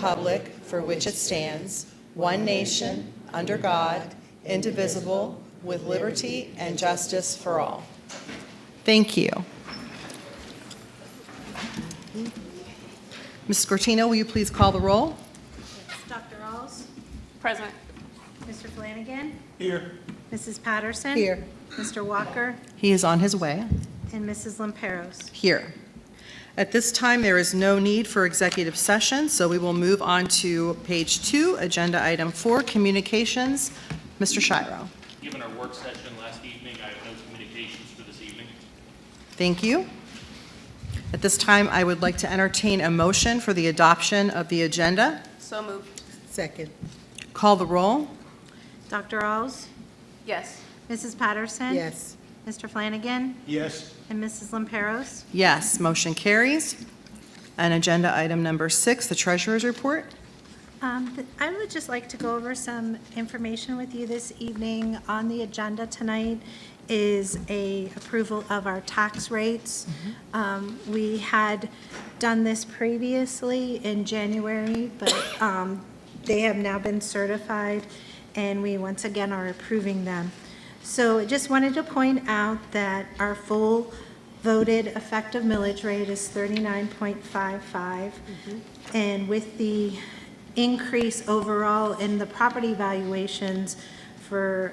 republic for which it stands, one nation, under God, indivisible, with liberty and justice for all. Thank you. Ms. Scortino, will you please call the roll? Yes. Dr. Alls? Present. Mr. Flanagan? Here. Mrs. Patterson? Here. Mr. Walker? He is on his way. And Mrs. Lamperos? Here. At this time, there is no need for executive session, so we will move on to page 2, agenda item 4, communications. Mr. Shiro. Given our work session last evening, I have no communications for this evening. Thank you. At this time, I would like to entertain a motion for the adoption of the agenda. So moved. Second. Call the roll. Dr. Alls? Yes. Mrs. Patterson? Yes. Mr. Flanagan? Yes. And Mrs. Lamperos? Yes, motion carries. And agenda item number 6, the treasurer's report. I would just like to go over some information with you this evening. On the agenda tonight is a approval of our tax rates. We had done this previously in January, but they have now been certified, and we once again are approving them. So I just wanted to point out that our full voted effective millage rate is 39.55. And with the increase overall in the property valuations for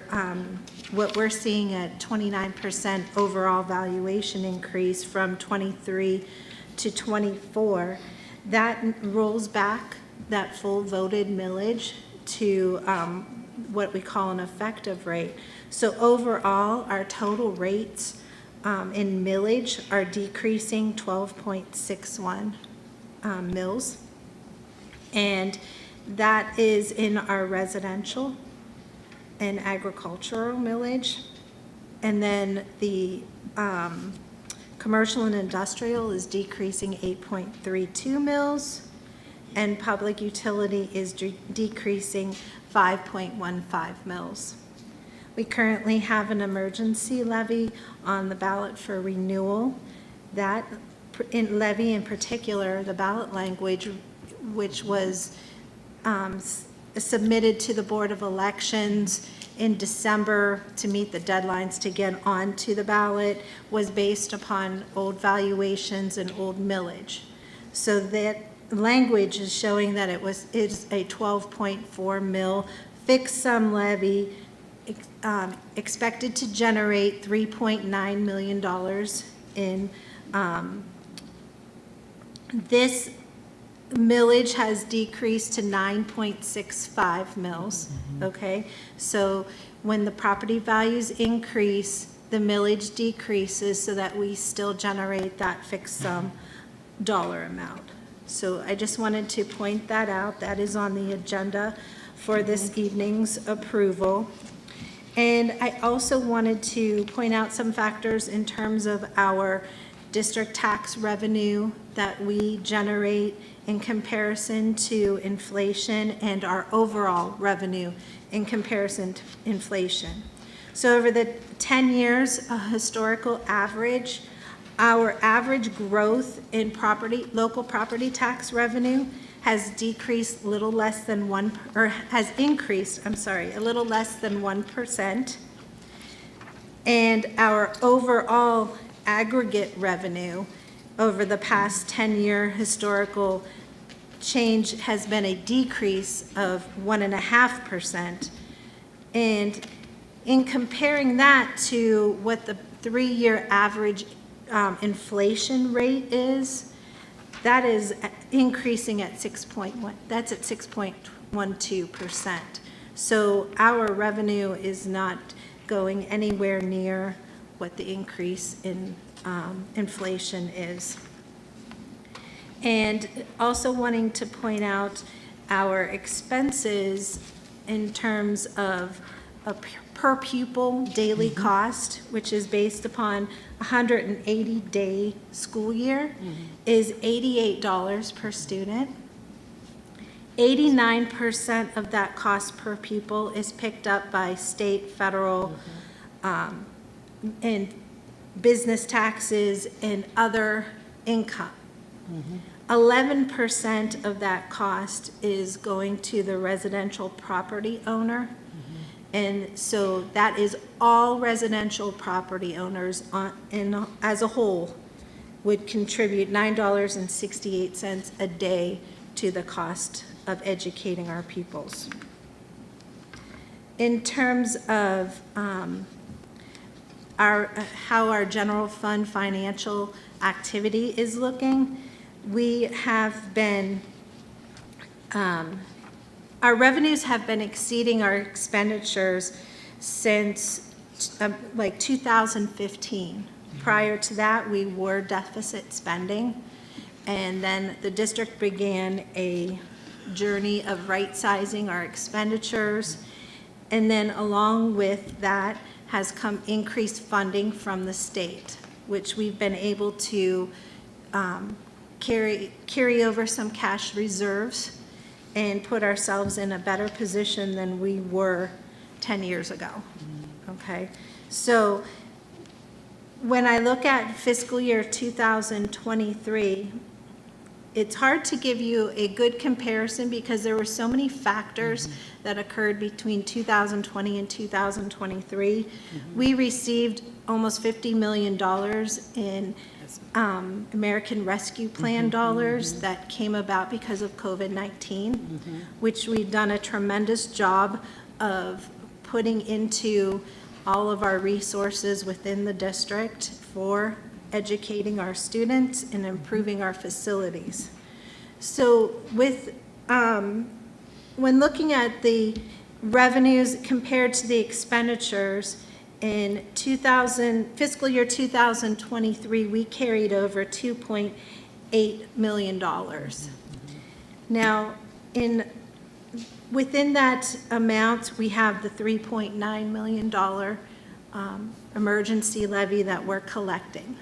what we're seeing at 29% overall valuation increase from 23 to 24, that rolls back that full voted millage to what we call an effective rate. So overall, our total rates in millage are decreasing 12.61 mils. And that is in our residential and agricultural millage. And then the commercial and industrial is decreasing 8.32 mils. And public utility is decreasing 5.15 mils. We currently have an emergency levy on the ballot for renewal. That levy in particular, the ballot language, which was submitted to the Board of Elections in December to meet the deadlines to get onto the ballot, was based upon old valuations and old millage. So that language is showing that it's a 12.4 mil fixed sum levy expected to generate $3.9 million in this millage has decreased to 9.65 mils, okay? So when the property values increase, the millage decreases so that we still generate that fixed sum dollar amount. So I just wanted to point that out. That is on the agenda for this evening's approval. And I also wanted to point out some factors in terms of our district tax revenue that we generate in comparison to inflation and our overall revenue in comparison to inflation. So over the 10 years, a historical average, our average growth in local property tax revenue has decreased a little less than has increased, a little less than 1%. And our overall aggregate revenue over the past 10-year historical change has been a decrease of 1.5%. And in comparing that to what the 3-year average inflation rate is, that is increasing at 6.1. That's at 6.12%. So our revenue is not going anywhere near what the increase in inflation is. And also wanting to point out our expenses in terms of a per pupil daily cost, which is based upon 180-day school year, is $88 per student. 89% of that cost per pupil is picked up by state, federal, and business taxes and other income. 11% of that cost is going to the residential property owner. And so that is all residential property owners as a whole would contribute $9.68 a day to the cost of educating our pupils. In terms of how our general fund financial activity is looking, we have been, our revenues have been exceeding our expenditures since like 2015. Prior to that, we were deficit spending, and then the district began a journey of right-sizing our expenditures, and then along with that has come increased funding from the state, which we've been able to carry over some cash reserves and put ourselves in a better position than we were 10 years ago. Okay, so when I look at fiscal year 2023, it's hard to give you a good comparison because there were so many factors that occurred between 2020 and 2023. We received almost $50 million in American Rescue Plan dollars that came about because of COVID-19, which we've done a tremendous job of putting into all of our resources within the district for educating our students and improving our facilities. So with, when looking at the revenues compared to the expenditures, in fiscal year 2023, we carried over $2.8 million. Now, within that amount, we have the $3.9 million emergency levy that we're collecting.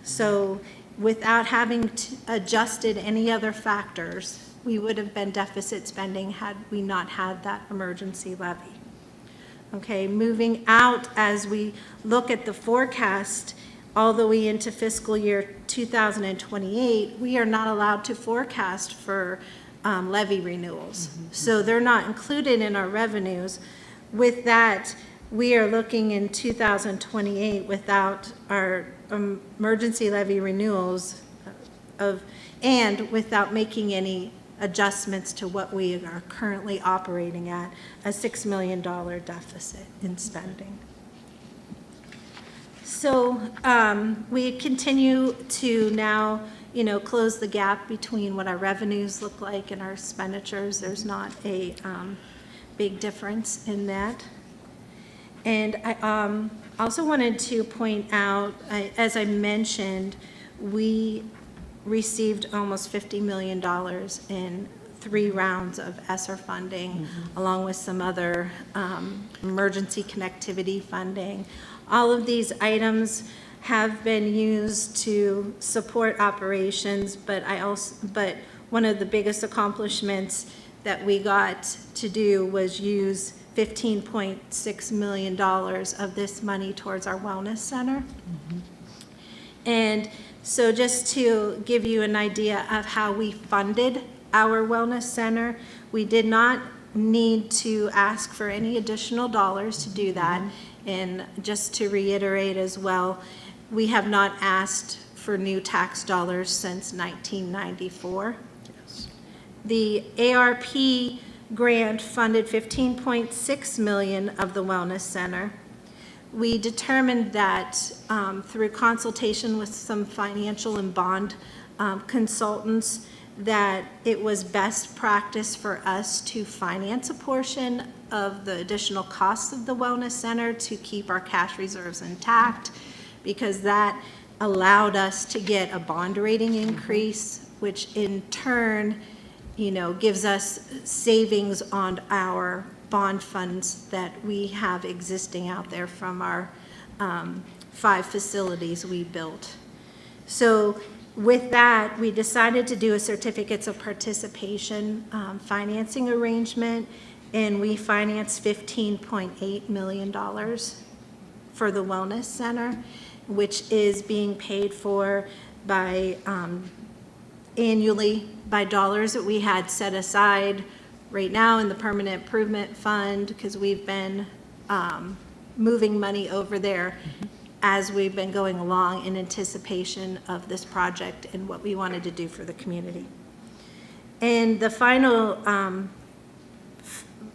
So without having adjusted any other factors, we would have been deficit spending had we not had that emergency levy. Okay, moving out as we look at the forecast all the way into fiscal year 2028, we are not allowed to forecast for levy renewals. So they're not included in our revenues. With that, we are looking in 2028 without our emergency levy renewals and without making any adjustments to what we are currently operating at, a $6 million deficit in spending. So we continue to now, close the gap between what our revenues look like and our expenditures. There's not a big difference in that. And I also wanted to point out, as I mentioned, we received almost $50 million in 3 rounds of ESSER funding, along with some other emergency connectivity funding. All of these items have been used to support operations, but one of the biggest accomplishments that we got to do was use $15.6 million of this money towards our wellness center. And so just to give you an idea of how we funded our wellness center, we did not need to ask for any additional dollars to do that. And just to reiterate as well, we have not asked for new tax dollars since 1994. Yes. The ARP grant funded $15.6 million of the wellness center. We determined that through consultation with some financial and bond consultants that it was best practice for us to finance a portion of the additional costs of the wellness center to keep our cash reserves intact, because that allowed us to get a bond rating increase, which in turn, gives us savings on our bond funds that we have existing out there from our 5 facilities we built. So with that, we decided to do a certificates of participation financing arrangement, and we financed $15.8 million for the wellness center, which is being paid for by annually by dollars that we had set aside right now in the permanent improvement fund, because we've been moving money over there as we've been going along in anticipation of this project and what we wanted to do for the community. And the final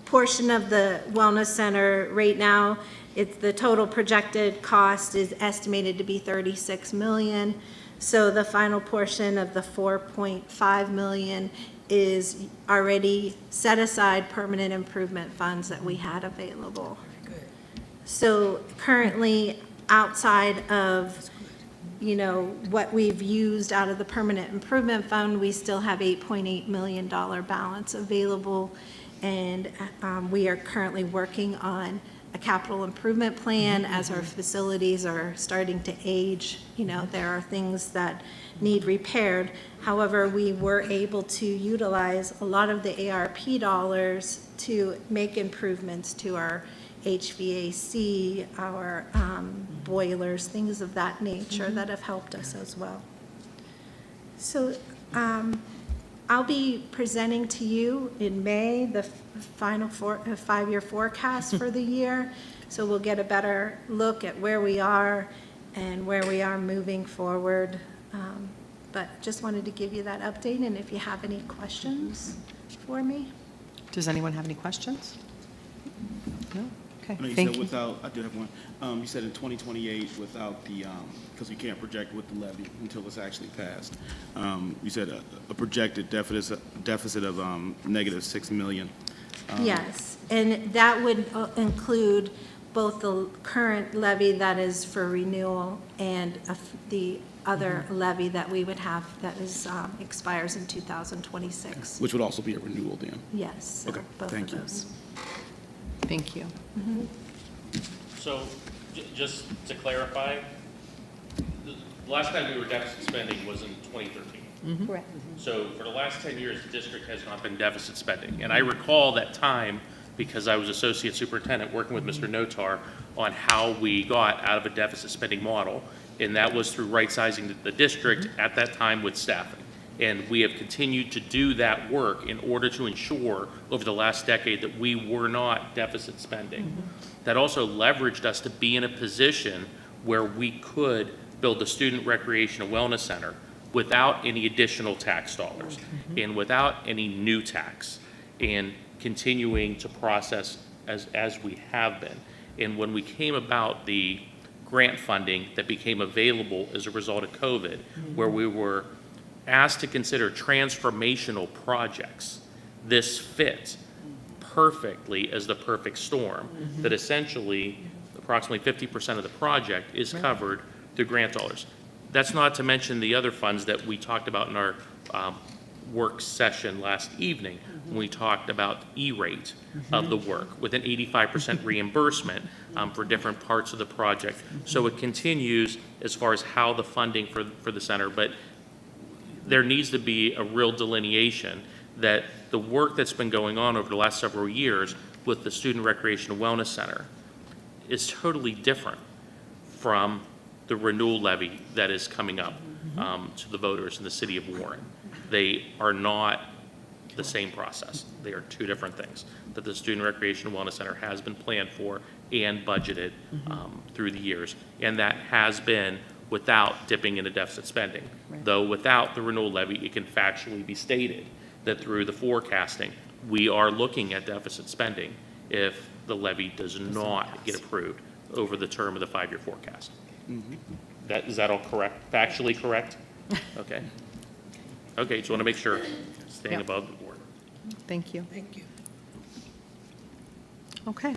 portion of the Wellness Center right now, the total projected cost is estimated to be $36 million. So the final portion of the $4.5 million is already set aside permanent improvement funds that we had available. So currently, outside of, what we've used out of the permanent improvement fund, we still have $8.8 million balance available. And we are currently working on a capital improvement plan as our facilities are starting to age. There are things that need repaired. However, we were able to utilize a lot of the ARP dollars to make improvements to our HVAC, our boilers, things of that nature that have helped us as well. So I'll be presenting to you in May the final five-year forecast for the year. So we'll get a better look at where we are and where we are moving forward. But just wanted to give you that update, and if you have any questions for me. Does anyone have any questions? No? Okay, No, you thank said you. without, I do have one. You said in 2028 without the, because you can't project with the levy until it's actually passed. You said a projected deficit of -6 million. Yes, and that would include both the current levy that is for renewal and the other levy that we would have that is expires in 2026. Which would also be a renewal then. Yes, so Okay, both of thank you. those. Thank you. So, just to clarify, the last time we were deficit spending was in 2013. Correct. So for the last 10 years, the district has not been deficit spending. And I recall that time because I was associate superintendent working with Mr. Notar on how we got out of a deficit spending model. And that was through right-sizing the district at that time with staffing. And we have continued to do that work in order to ensure over the last decade that we were not deficit spending. That also leveraged us to be in a position where we could build the Student Recreation and Wellness Center without any additional tax dollars and without any new tax, and continuing to process as we have been. And when we came about the grant funding that became available as a result of COVID, where we were asked to consider transformational projects, this fit perfectly as the perfect storm, that essentially approximately 50% of the project is covered through grant dollars. That's not to mention the other funds that we talked about in our work session last evening, when we talked about E-rate of the work with an 85% reimbursement for different parts of the project. So it continues as far as how the funding for the center, but there needs to be a real delineation that the work that's been going on over the last several years with the Student Recreation and Wellness Center is totally different from the renewal levy that is coming up to the voters in the city of Warren. They are not the same process. They are two different things that the Student Recreation and Wellness Center has been planned for and budgeted through the years. And that has been without dipping into deficit spending. Right. Though without the renewal levy, it can factually be stated that through the forecasting, we are looking at deficit spending if the levy does not get approved over the term of the 5-year forecast. Is that all correct? Factually correct? Okay. Okay, just want to make sure, staying Yep. above the board. Thank you. Thank you. Okay,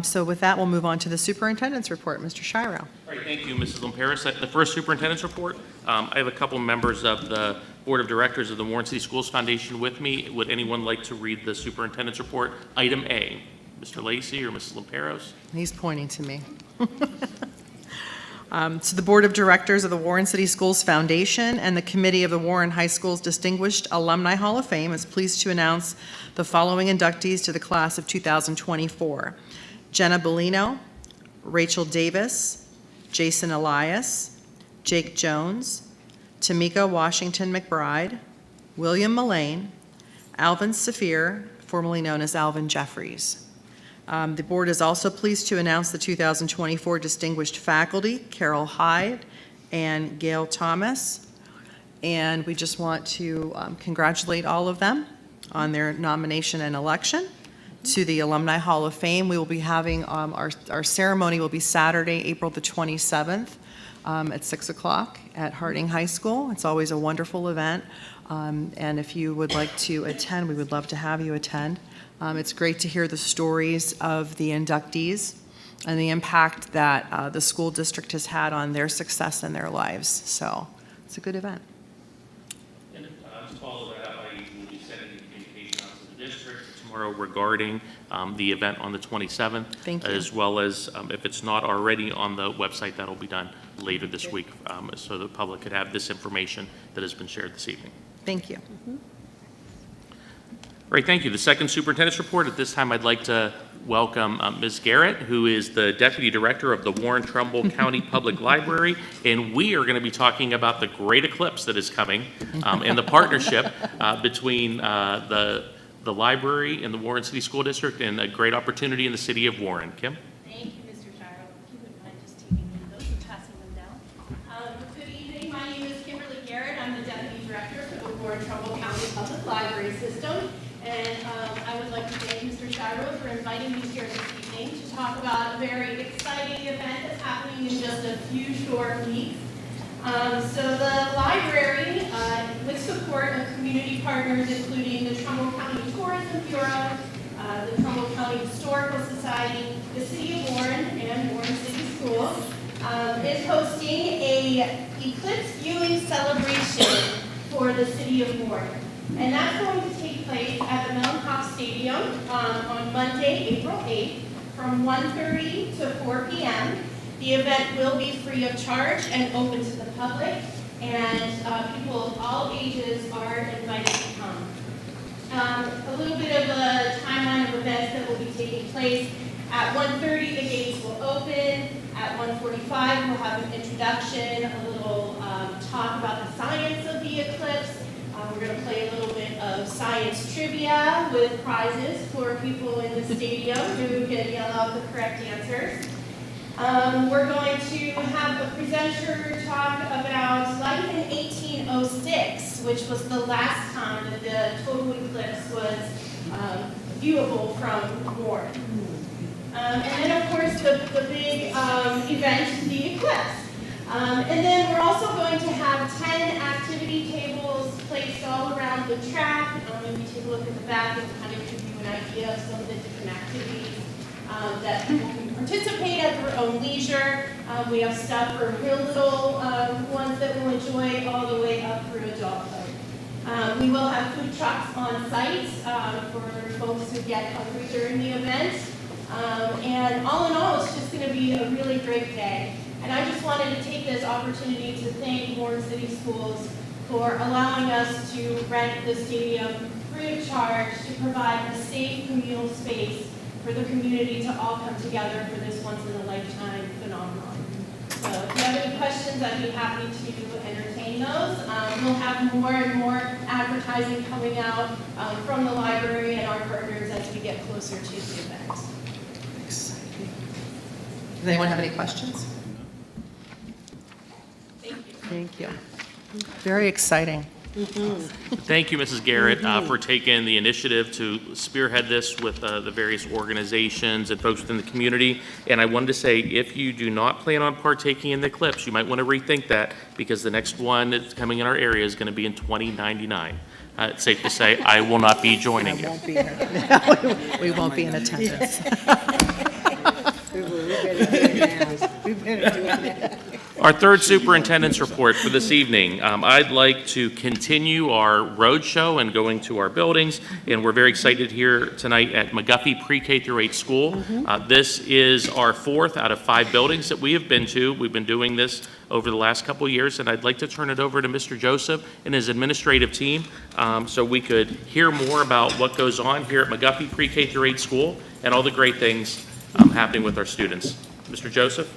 so with that, we'll move on to the superintendent's report. Mr. Shiro. All right, thank you, Mrs. Lamperis. The first superintendent's report, I have a couple members of the Board of Directors of the Warren City Schools Foundation with me. Would anyone like to read the superintendent's report? Item A, Mr. Lacy or Mrs. Lamperos? He's pointing to me. So the Board of Directors of the Warren City Schools Foundation and the Committee of the Warren High School's Distinguished Alumni Hall of Fame is pleased to announce the following inductees to the class of 2024. Jenna Bellino, Rachel Davis, Jason Elias, Jake Jones, Tamika Washington McBride, William Mullane, Alvin Saphir, formerly known as Alvin Jeffries. The board is also pleased to announce the 2024 distinguished faculty, Carol Hyde and Gail Thomas. And we just want to congratulate all of them on their nomination and election to the Alumni Hall of Fame. We will be having, our ceremony will be Saturday, April the 27th at 6 o'clock at Harding High School. It's always a wonderful event. And if you would like to attend, we would love to have you attend. It's great to hear the stories of the inductees and the impact that the school district has had on their success and their lives. So it's a good event. And to follow that up, I will be sending a communication out to the district tomorrow regarding the event on the 27th. Thank you. As well as, if it's not already on the website, that'll be done later this week, so the public could have this information that has been shared this evening. Thank you. Great, thank you. The second superintendent's report. At this time, I'd like to welcome Ms. Garrett, who is the Deputy Director of the Warren Trumbull County Public Library, and we are going to be talking about the great eclipse that is coming and the partnership between the library and the Warren City School District, and a great opportunity in the city of Warren. Kim? Thank you, Mr. Gyro. If you wouldn't mind just taking one of those and passing them down. Good evening. My name is Kimberly Garrett. I'm the Deputy Director for the Warren Trumbull County Public Library System. And I would like to thank Mr. Gyro for inviting me here this evening to talk about a very exciting event that's happening in just a few short weeks. So the library, with support of community partners, including the Trumbull County Tourism Bureau, the Trumbull County Historical Society, the City of Warren, and Warren City Schools, is hosting a eclipse viewing celebration for the City of Warren. And that's going to take place at the Melloncoff Stadium on Monday, April 8th, from 1:30 to 4 p.m. The event will be free of charge and open to the public, and people of all ages are invited to come. A little bit of a timeline of events that will be taking place. At 1:30, the gates will open. At 1:45, we'll have an introduction, a little talk about the science of the eclipse. We're going to play a little bit of science trivia with prizes for people in the stadium who can yell out the correct answers. We're going to have a presenter talk about life in 1806, which was the last time that the total eclipse was viewable from Warren. And then, of course, the big event, the eclipse. And then we're also going to have 10 activity tables placed all around the track. If you take a look at the back, it'll kind of give you an idea of some of the different activities that people can participate at their own leisure. We have stuff for real little ones that will enjoy all the way up through adulthood. We will have food trucks on site for folks who get hungry during the event. And all in all, it's just going to be a really great day. And I just wanted to take this opportunity to thank Warren City Schools for allowing us to rent the stadium free of charge to provide a safe communal space for the community to all come together for this once-in-a-lifetime phenomenon. So if you have any questions, I'd be happy to entertain those. We'll have more and more advertising coming out from the library and our partners as we get closer to the event. Exciting. Does anyone have any questions? Thank you. Very exciting. Thank you, Mrs. Garrett, for taking the initiative to spearhead this with the various organizations and folks within the community. And I wanted to say, if you do not plan on partaking in the eclipse, you might want to rethink that, because the next one that's coming in our area is going to be in 2099. It's safe to say I will not be joining you. Won't be here. We won't be in attendance. Our third superintendent's report for this evening. I'd like to continue our road show and going to our buildings, and we're very excited here tonight at McGuffey Pre-K through 8 School. This is our 4th out of 5 buildings that we have been to. We've been doing this over the last couple of years, and I'd like to turn it over to Mr. Joseph and his administrative team so we could hear more about what goes on here at McGuffey Pre-K through 8 School and all the great things happening with our students. Mr. Joseph?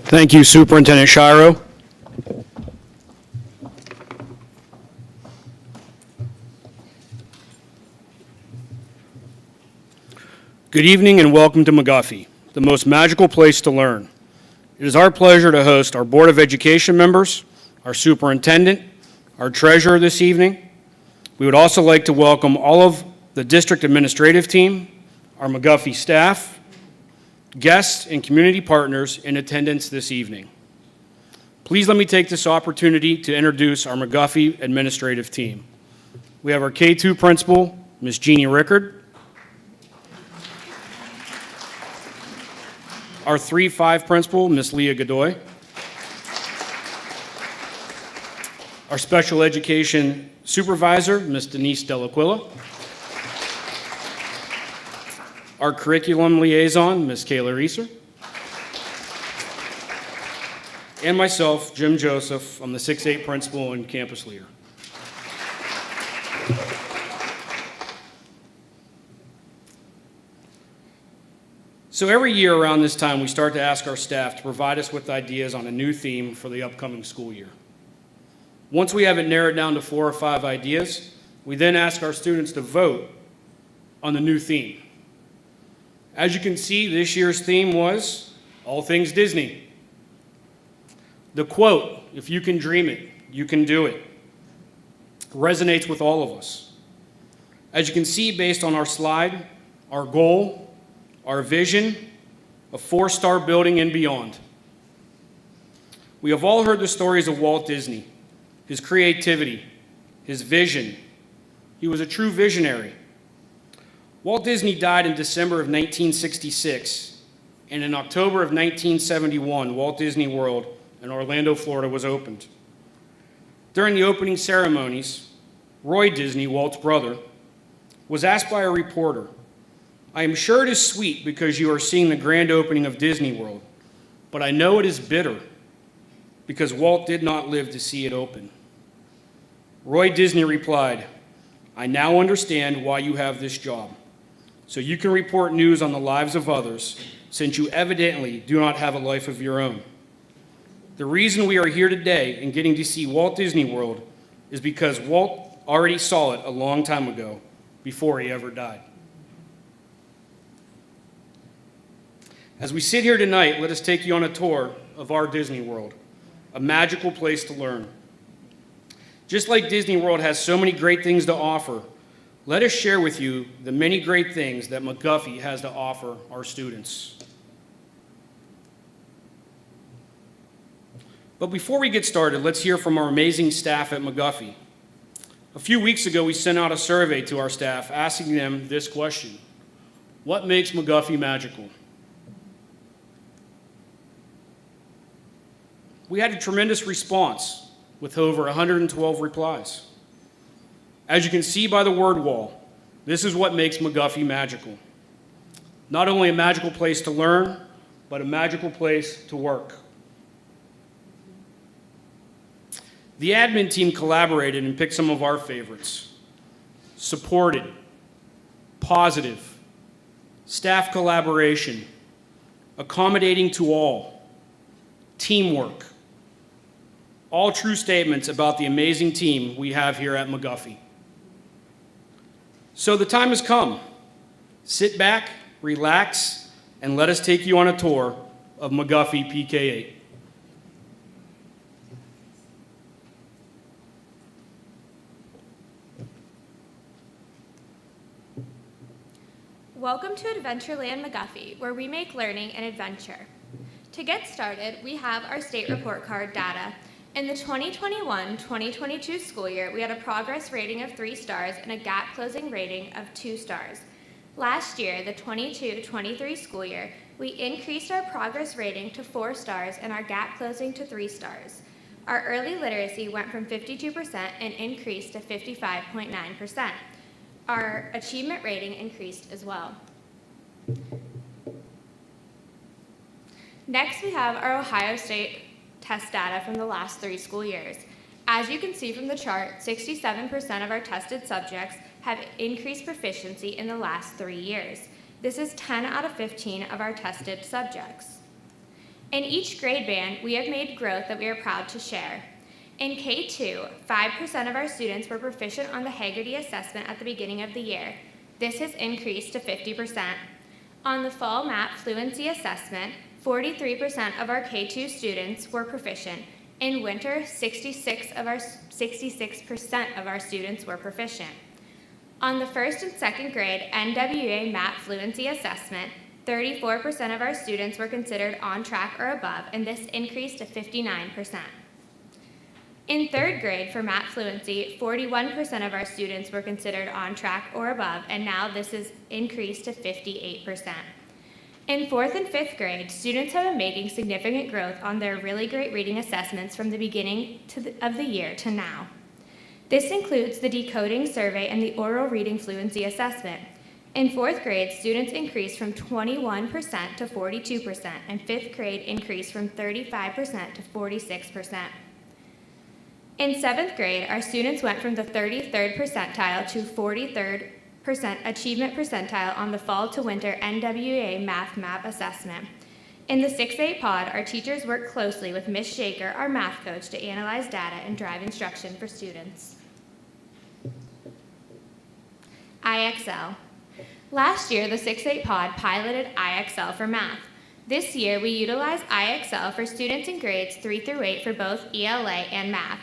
Thank you, Superintendent Shiro. Good evening and welcome to McGuffey, the most magical place to learn. It is our pleasure to host our Board of Education members, our superintendent, our treasurer this evening. We would also like to welcome all of the district administrative team, our McGuffey staff, guests, and community partners in attendance this evening. Please let me take this opportunity to introduce our McGuffey administrative team. We have our K-2 principal, Ms. Jeannie Rickard, our 3-5 principal, Ms. Leah Godoy, our special education supervisor, Ms. Denise Delaquila, our curriculum liaison, Ms. Kayla Reeser, and myself, Jim Joseph. I'm the 6-8 principal and campus leader. So every year around this time, we start to ask our staff to provide us with ideas on a new theme for the upcoming school year. Once we have it narrowed down to 4 or 5 ideas, we then ask our students to vote on the new theme. As you can see, this year's theme was all things Disney. The quote, "If you can dream it, you can do it," resonates with all of us. As you can see based on our slide, our goal, our vision, a 4-star building and beyond. We have all heard the stories of Walt Disney, his creativity, his vision. He was a true visionary. Walt Disney died in December of 1966, and in October of 1971, Walt Disney World in Orlando, Florida was opened. During the opening ceremonies, Roy Disney, Walt's brother, was asked by a reporter, "I am sure it is sweet because you are seeing the grand opening of Disney World, but I know it is bitter because Walt did not live to see it open." Roy Disney replied, "I now understand why you have this job, so you can report news on the lives of others, since you evidently do not have a life of your own. The reason we are here today and getting to see Walt Disney World is because Walt already saw it a long time ago, before he ever died." As we sit here tonight, let us take you on a tour of our Disney World, a magical place to learn. Just like Disney World has so many great things to offer, let us share with you the many great things that McGuffey has to offer our students. But before we get started, let's hear from our amazing staff at McGuffey. A few weeks ago, we sent out a survey to our staff asking them this question: what makes McGuffey magical? We had a tremendous response with over 112 replies. As you can see by the word wall, this is what makes McGuffey magical. Not only a magical place to learn, but a magical place to work. The admin team collaborated and picked some of our favorites: supported, positive, staff collaboration, accommodating to all, teamwork. All true statements about the amazing team we have here at McGuffey. So the time has come. Sit back, relax, and let us take you on a tour of McGuffey PK8. Welcome to Adventureland McGuffey, where we make learning an adventure. To get started, we have our state report card data. In the 2021-2022 school year, we had a progress rating of 3 stars and a gap closing rating of 2 stars. Last year, the 22-23 school year, we increased our progress rating to 4 stars and our gap closing to 3 stars. Our early literacy went from 52% and increased to 55.9%. Our achievement rating increased as well. Next, we have our Ohio State test data from the last 3 school years. As you can see from the chart, 67% of our tested subjects have increased proficiency in the last 3 years. This is 10 out of 15 of our tested subjects. In each grade band, we have made growth that we are proud to share. In K2, 5% of our students were proficient on the Haggerty assessment at the beginning of the year. This has increased to 50%. On the fall math fluency assessment, 43% of our K-2 students were proficient. In winter, 66% of our students were proficient. On the first and second grade NWA math fluency assessment, 34% of our students were considered on track or above, and this increased to 59%. In third grade for math fluency, 41% of our students were considered on track or above, and now this is increased to 58%. In fourth and fifth grade, students have been making significant growth on their really great reading assessments from the beginning of the year to now. This includes the decoding survey and the oral reading fluency assessment. In fourth grade, students increased from 21% to 42%, and fifth grade increased from 35% to 46%. In seventh grade, our students went from the 33rd percentile to 43rd achievement percentile on the fall to winter NWA math map assessment. In the 6-8 pod, our teachers worked closely with Ms. Shaker, our math coach, to analyze data and drive instruction for students. IXL. Last year, the 6-8 pod piloted IXL for math. This year, we utilize IXL for students in grades 3 through 8 for both ELA and math.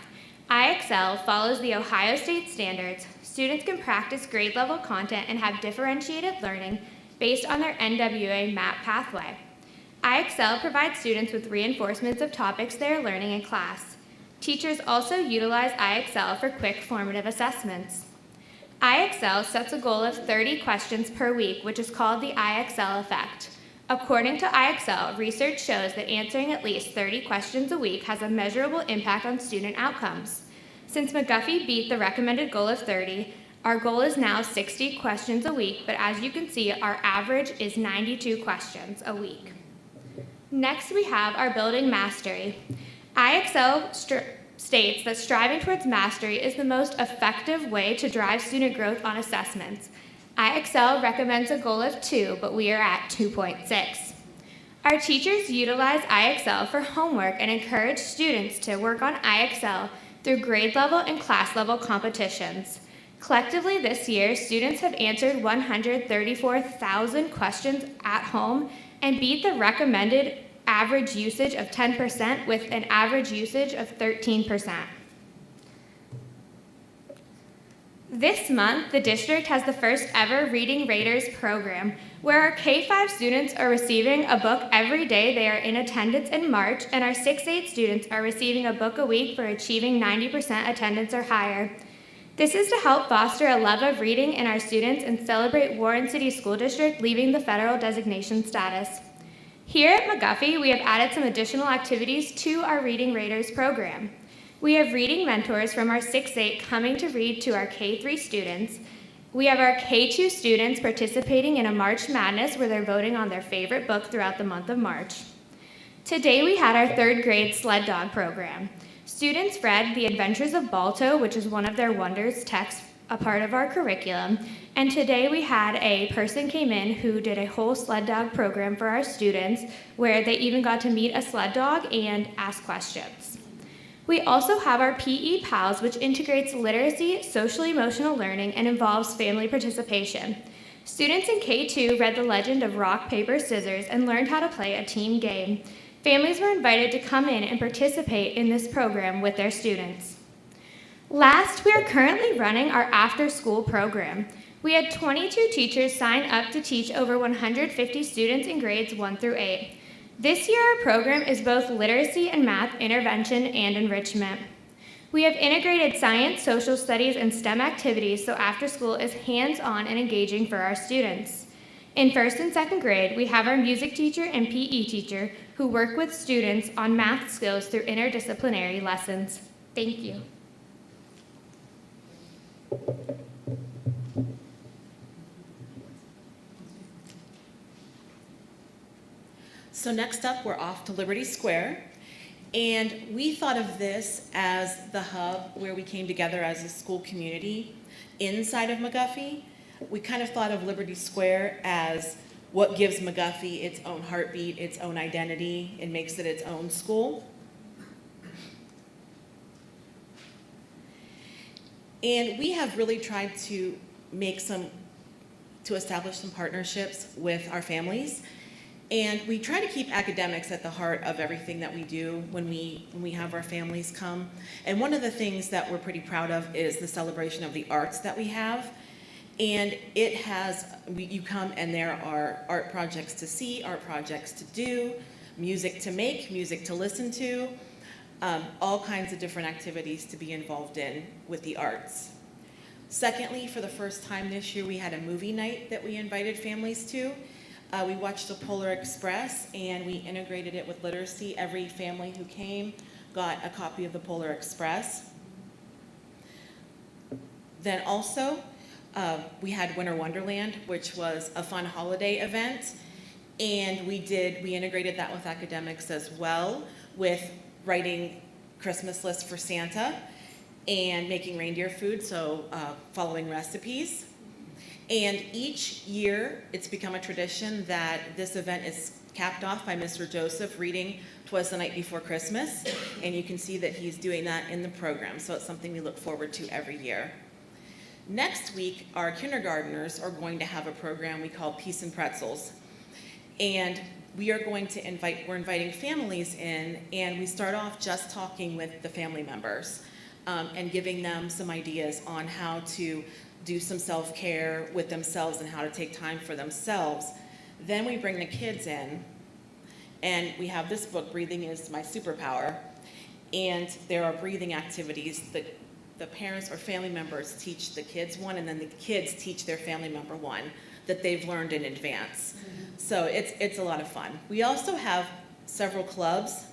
IXL follows the Ohio State standards. Students can practice grade level content and have differentiated learning based on their NWA MAP pathway. IXL provides students with reinforcements of topics they are learning in class. Teachers also utilize IXL for quick formative assessments. IXL sets a goal of 30 questions per week, which is called the IXL effect. According to IXL, research shows that answering at least 30 questions a week has a measurable impact on student outcomes. Since McGuffey beat the recommended goal of 30, our goal is now 60 questions a week, but as you can see, our average is 92 questions a week. Next, we have our building mastery. IXL states that striving towards mastery is the most effective way to drive student growth on assessments. IXL recommends a goal of 2, but we are at 2.6. Our teachers utilize IXL for homework and encourage students to work on IXL through grade level and class level competitions. Collectively this year, students have answered 134,000 questions at home and beat the recommended average usage of 10% with an average usage of 13%. This month, the district has the first ever Reading Raiders program, where our K-5 students are receiving a book every day they are in attendance in March, and our 6-8 students are receiving a book a week for achieving 90% attendance or higher. This is to help foster a love of reading in our students and celebrate Warren City School District leaving the federal designation status. Here at McGuffey, we have added some additional activities to our Reading Raiders program. We have reading mentors from our 6-8 coming to read to our K-3 students. We have our K-2 students participating in a March Madness where they're voting on their favorite book throughout the month of March. Today we had our 3rd grade sled dog program. Students read The Adventures of Balto, which is one of their Wonders texts, a part of our curriculum. And today we had a person came in who did a whole sled dog program for our students where they even got to meet a sled dog and ask questions. We also have our PE Pals, which integrates literacy, social-emotional learning, and involves family participation. Students in K-2 read The Legend of Rock, Paper, Scissors and learned how to play a team game. Families were invited to come in and participate in this program with their students. Last, we are currently running our after-school program. We had 22 teachers sign up to teach over 150 students in grades 1 through 8. This year, our program is both literacy and math intervention and enrichment. We have integrated science, social studies, and STEM activities so after school is hands-on and engaging for our students. In 1st and 2nd grade, we have our music teacher and PE teacher who work with students on math skills through interdisciplinary lessons. Thank you. So next up, we're off to Liberty Square. And we thought of this as the hub where we came together as a school community inside of McGuffey. We kind of thought of Liberty Square as what gives McGuffey its own heartbeat, its own identity, and makes it its own school. And we have really tried to to establish some partnerships with our families. And we try to keep academics at the heart of everything that we do when we have our families come. And one of the things that we're pretty proud of is the celebration of the arts that we have. And it has, you come and there are art projects to see, art projects to do, music to make, music to listen to, all kinds of different activities to be involved in with the arts. Secondly, for the first time this year, we had a movie night that we invited families to. We watched the Polar Express and we integrated it with literacy. Every family who came got a copy of the Polar Express. Then also, we had Winter Wonderland, which was a fun holiday event. And we integrated that with academics as well, with writing Christmas lists for Santa and making reindeer food, so following recipes. And each year, it's become a tradition that this event is capped off by Mr. Joseph reading "'Twas the Night Before Christmas," and you can see that he's doing that in the program, so it's something we look forward to every year. Next week, our kindergartners are going to have a program we call Peace and Pretzels, and we're inviting families in, and we start off just talking with the family members and giving them some ideas on how to do some self-care with themselves and how to take time for themselves. Then we bring the kids in, and we have this book, Breathing is My Superpower, and there are breathing activities that the parents or family members teach the kids one, and then the kids teach their family member one that they've learned in advance. So it's a lot of fun. We also have several clubs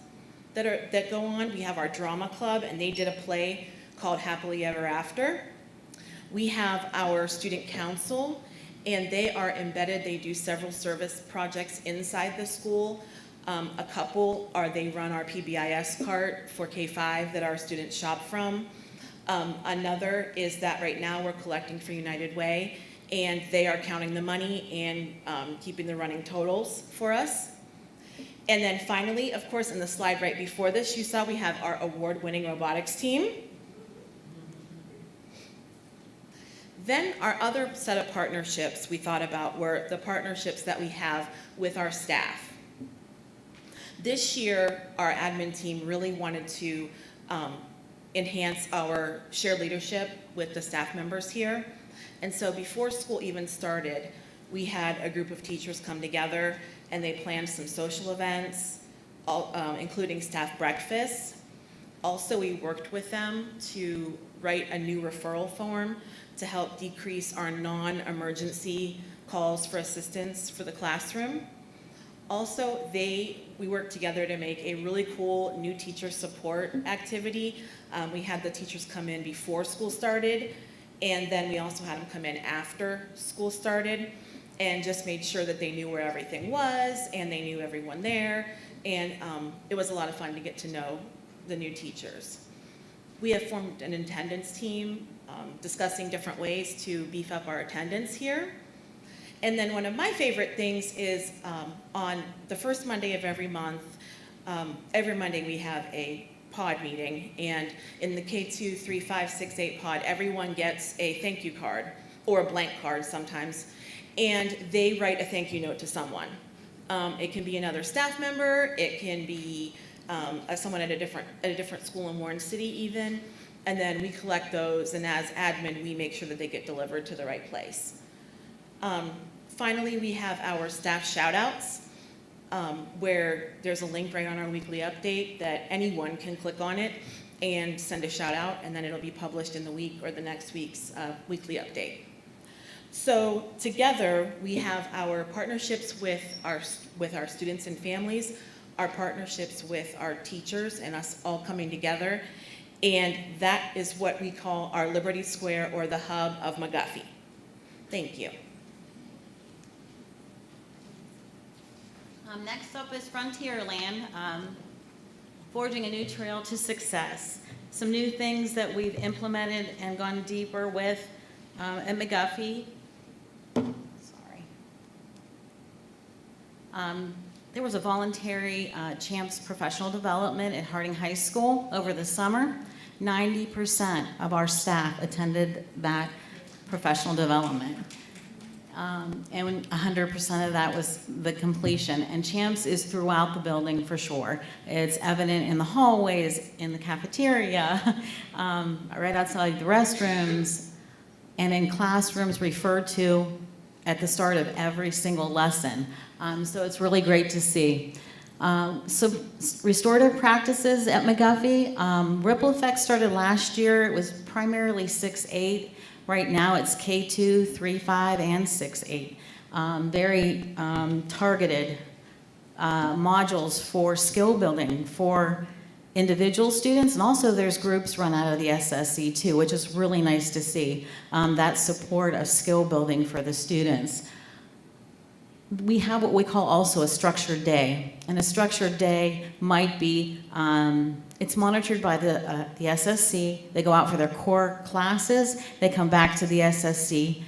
that go on. We have our drama club, and they did a play called Happily Ever After. We have our student council, and they are embedded. They do several service projects inside the school. A couple they run our PBIS cart for K-5 that our students shop from. Another is that right now we're collecting for United Way, and they are counting the money and keeping the running totals for us. And then finally, of course, in the slide right before this, you saw we have our award-winning robotics team. Then our other set of partnerships we thought about were the partnerships that we have with our staff. This year, our admin team really wanted to enhance our shared leadership with the staff members here. And so before school even started, we had a group of teachers come together and they planned some social events, including staff breakfasts. Also, we worked with them to write a new referral form to help decrease our non-emergency calls for assistance for the classroom. Also, we worked together to make a really cool new teacher support activity. We had the teachers come in before school started, and then we also had them come in after school started, and just made sure that they knew where everything was, and they knew everyone there, and it was a lot of fun to get to know the new teachers. We have formed an attendance team, discussing different ways to beef up our attendance here. And then one of my favorite things is on the first Monday of every month, every Monday we have a pod meeting, and in the K2, 3, 5, 6, 8 pod, everyone gets a thank you card, or a blank card sometimes, and they write a thank you note to someone. It can be another staff member, it can be someone at a different school in Warren City even, and then we collect those, and as admin, we make sure that they get delivered to the right place. Finally, we have our staff shout-outs, where there's a link right on our weekly update that anyone can click on it and send a shout-out, and then it'll be published in the week or the next week's weekly update. So together, we have our partnerships with our students and families, our partnerships with our teachers, and us all coming together, and that is what we call our Liberty Square, or the hub of McGuffey. Thank you. Next up is Frontierland, forging a new trail to success. Some new things that we've implemented and gone deeper with at McGuffey. Sorry. There was a voluntary CHAMPS professional development at Harding High School over the summer. 90% of our staff attended that professional development. And 100% of that was the completion. And Champs is throughout the building for sure. It's evident in the hallways, in the cafeteria, right outside the restrooms, and in classrooms referred to at the start of every single lesson. So it's really great to see. So restorative practices at McGuffey, Ripple Effect started last year. It was primarily 6-8. Right now it's K2, 3-5, and 6-8. Very targeted modules for skill building for individual students, and also there's groups run out of the SSC too, which is really nice to see, that support of skill building for the students. We have what we call also a structured day, and a structured day might be, it's monitored by the SSC. They go out for their core classes, they come back to the SSC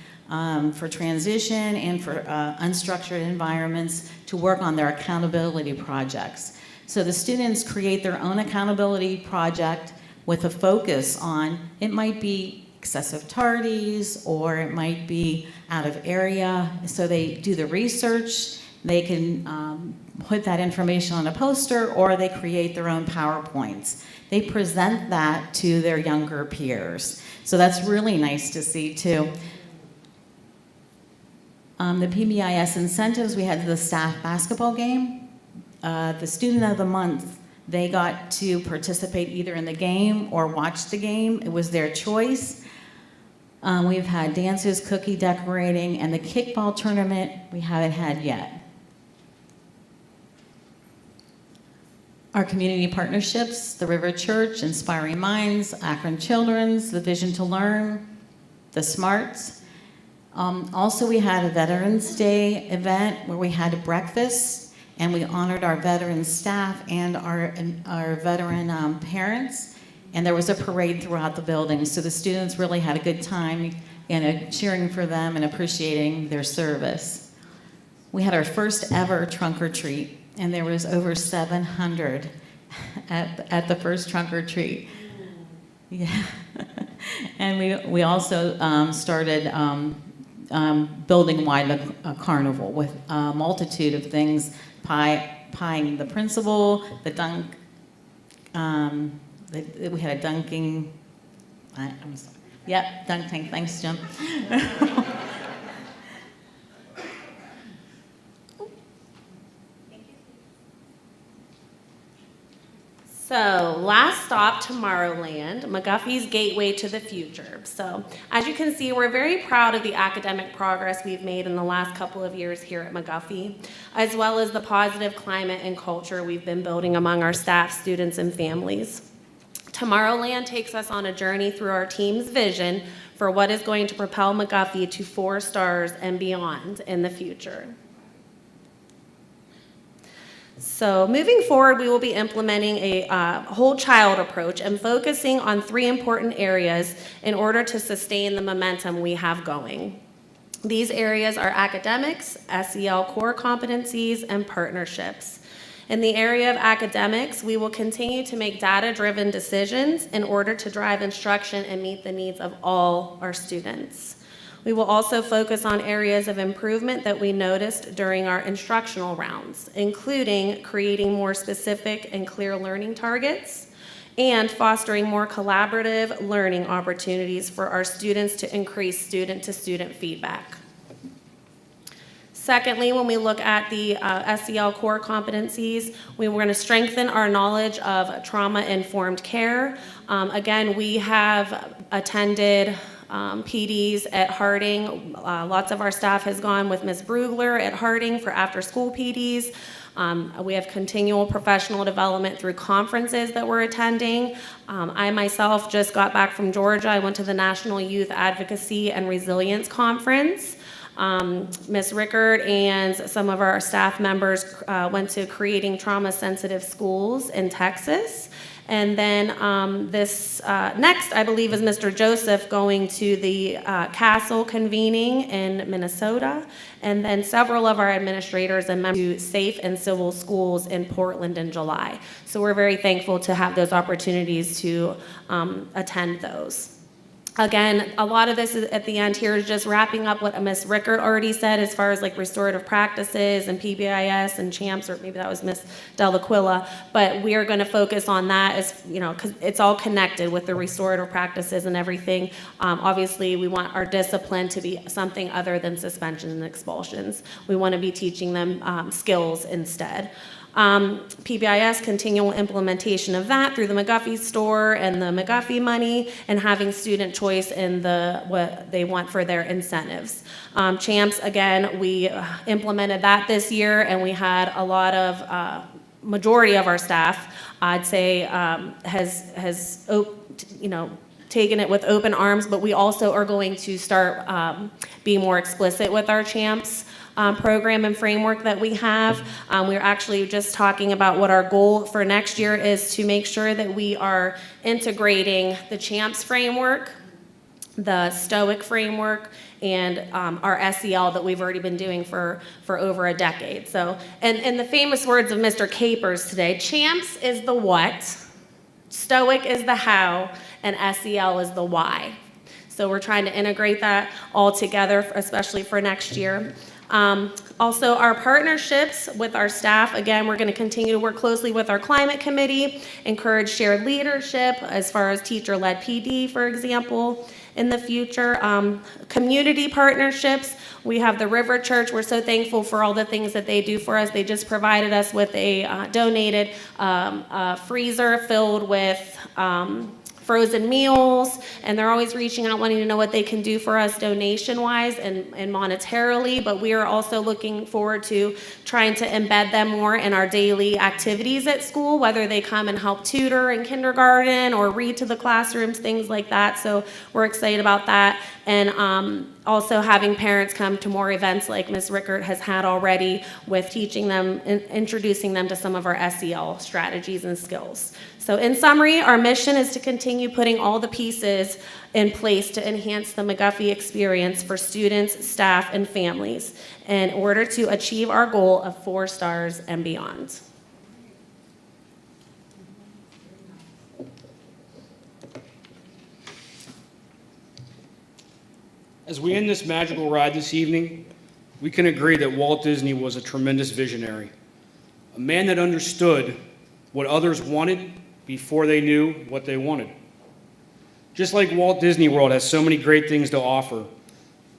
for transition and for unstructured environments to work on their accountability projects. So the students create their own accountability project with a focus on, it might be excessive tardies, or it might be out of area. So they do the research, they can put that information on a poster, or they create their own PowerPoints. They present that to their younger peers. So that's really nice to see too. The PBIS incentives, we had the staff basketball game. The student of the month, they got to participate either in the game or watch the game. It was their choice. We've had dances, cookie decorating, and the kickball tournament we haven't had yet. Our community partnerships, the River Church, Inspiring Minds, Akron Children's, the Vision to Learn, the Smarts. Also, we had a Veterans Day event where we had a breakfast, and we honored our veteran staff and our veteran parents. And there was a parade throughout the building, so the students really had a good time, cheering for them and appreciating their service. We had our first ever trunk or treat, and there was over 700 at the first trunk or treat. Yeah, and we also started building-wide a carnival with a multitude of things, pieing the principal, the dunk. We had a dunking, I'm sorry. Yep, dunk tank, thanks, Jim. So, last stop, Tomorrowland, McGuffey's gateway to the future. So, as you can see, we're very proud of the academic progress we've made in the last couple of years here at McGuffey, as well as the positive climate and culture we've been building among our staff, students, and families. Tomorrowland takes us on a journey through our team's vision for what is going to propel McGuffey to 4 stars and beyond in the future. So moving forward, we will be implementing a whole child approach and focusing on 3 important areas in order to sustain the momentum we have going. These areas are academics, SEL core competencies, and partnerships. In the area of academics, we will continue to make data-driven decisions in order to drive instruction and meet the needs of all our students. We will also focus on areas of improvement that we noticed during our instructional rounds, including creating more specific and clear learning targets and fostering more collaborative learning opportunities for our students to increase student-to-student feedback. Secondly, when we look at the SEL core competencies, we were going to strengthen our knowledge of trauma-informed care. Again, we have attended PDs at Harding. Lots of our staff has gone with Ms. Brugler at Harding for after-school PDs. We have continual professional development through conferences that we're attending. I myself just got back from Georgia. I went to the National Youth Advocacy and Resilience Conference. Ms. Rickard and some of our staff members went to Creating Trauma-Sensitive Schools in Texas. And then this next, I believe, is Mr. Joseph going to the Castle convening in Minnesota. And then several of our administrators and members to Safe and Civil Schools in Portland in July. So we're very thankful to have those opportunities to attend those. Again, a lot of this is, at the end here, is just wrapping up what Ms. Rickert already said as far as like restorative practices and PBIS and CHAMPS, or maybe that was Ms. Delaquilla. But we are going to focus on that as, you know, because it's all connected with the restorative practices and everything. Obviously, we want our discipline to be something other than suspensions and expulsions. We want to be teaching them skills instead. PBIS, continual implementation of that through the McGuffey store and the McGuffey money, and having student choice in what they want for their incentives. CHAMPS, again, we implemented that this year, and we had a lot of, majority of our staff, I'd say, has you know, taken it with open arms, but we also are going to start being more explicit with our CHAMPS program and framework that we have. We're actually just talking about what our goal for next year is, to make sure that we are integrating the CHAMPS framework, the STOIC framework, and our SEL that we've already been doing for over a decade. So, and in the famous words of Mr. Capers today, CHAMPS is the what, STOIC is the how, and SEL is the why. So we're trying to integrate that all together, especially for next year. Also, our partnerships with our staff, again, we're going to continue to work closely with our climate committee, encourage shared leadership as far as teacher-led PD, for example, in the future. Community partnerships, we have the River Church. We're so thankful for all the things that they do for us. They just provided us with a donated freezer filled with frozen meals, and they're always reaching out, wanting to know what they can do for us donation-wise and monetarily, but we are also looking forward to trying to embed them more in our daily activities at school, whether they come and help tutor in kindergarten or read to the classrooms, things like that. So we're excited about that. And also having parents come to more events like Ms. Rickert has had already, with teaching them and introducing them to some of our SEL strategies and skills. So in summary, our mission is to continue putting all the pieces in place to enhance the McGuffey experience for students, staff, and families in order to achieve our goal of 4 stars and beyond. As we end this magical ride this evening, we can agree that Walt Disney was a tremendous visionary, a man that understood what others wanted before they knew what they wanted. Just like Walt Disney World has so many great things to offer,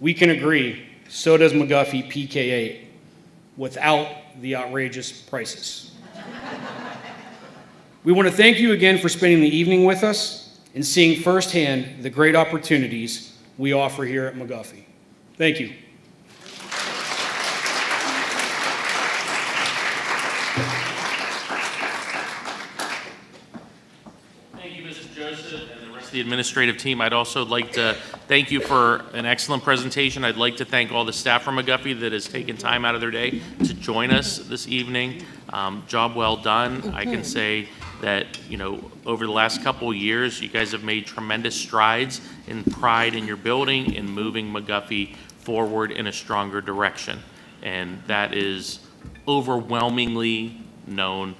we can agree, so does McGuffey PK8, without the outrageous prices. We want to thank you again for spending the evening with us and seeing firsthand the great opportunities we offer here at McGuffey. Thank you. Thank you, Mrs. Joseph, and the rest of the administrative team. I'd also like to thank you for an excellent presentation. I'd like to thank all the staff from McGuffey that has taken time out of their day to join us this evening. Job well done. I can say that, you know, over the last couple of years, you guys have made tremendous strides in pride in your building and moving McGuffey forward in a stronger direction. And that is overwhelmingly known,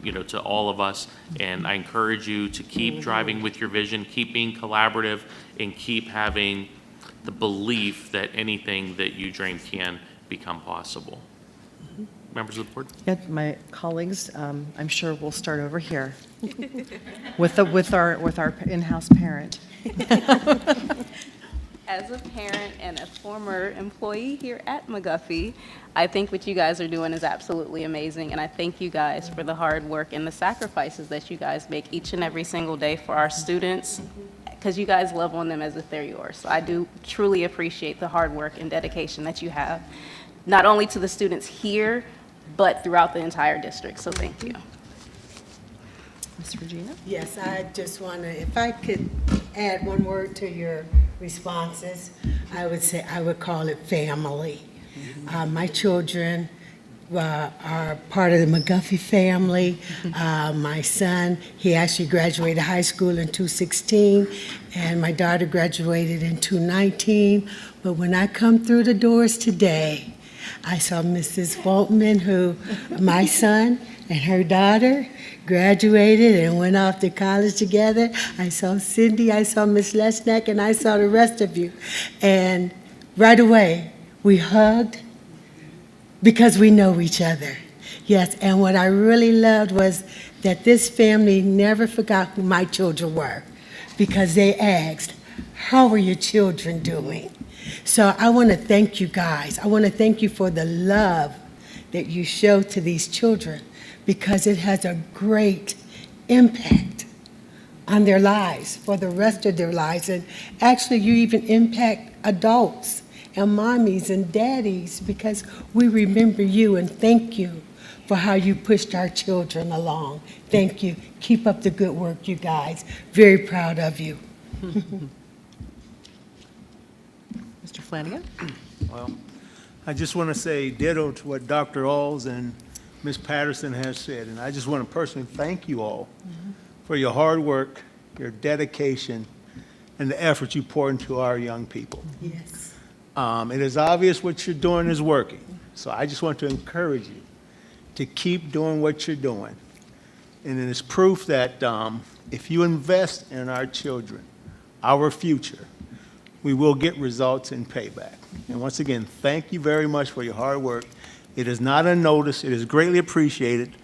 you know, to all of us. And I encourage you to keep driving with your vision, keep being collaborative, and keep having the belief that anything that you dream can become possible. Members of the board? Yeah, my colleagues, I'm sure we'll start over here with our in-house parent. As a parent and a former employee here at McGuffey, I think what you guys are doing is absolutely amazing, and I thank you guys for the hard work and the sacrifices that you guys make each and every single day for our students, because you guys love on them as if they're yours. So I do truly appreciate the hard work and dedication that you have, not only to the students here, but throughout the entire district. So thank you. Ms. Regina? Yes, I just want to, if I could add one word to your responses, I would say, I would call it family. My children are part of the McGuffey family. My son, he actually graduated high school in 2016, and my daughter graduated in 2019. But when I come through the doors today, I saw Mrs. Waltman, who, my son, and her daughter graduated and went off to college together. I saw Cindy, I saw Miss Lesnack, and I saw the rest of you. And right away, we hugged because we know each other. Yes, and what I really loved was that this family never forgot who my children were because they asked, how are your children doing? So I want to thank you guys. I want to thank you for the love that you show to these children because it has a great impact on their lives for the rest of their lives. And actually, you even impact adults and mommies and daddies because we remember you and thank you for how you pushed our children along. Thank you. Keep up the good work, you guys. Very proud of you. Mr. Flanagan? Well, I just want to say ditto to what Dr. Alls and Ms. Patterson has said, and I just want to personally thank you all for your hard work, your dedication, and the effort you pour into our young people. Yes. It is obvious what you're doing is working, so I just want to encourage you to keep doing what you're doing. And it is proof that if you invest in our children, our future, we will get results and payback. And once again, thank you very much for your hard work. It is not unnoticed. It is greatly appreciated.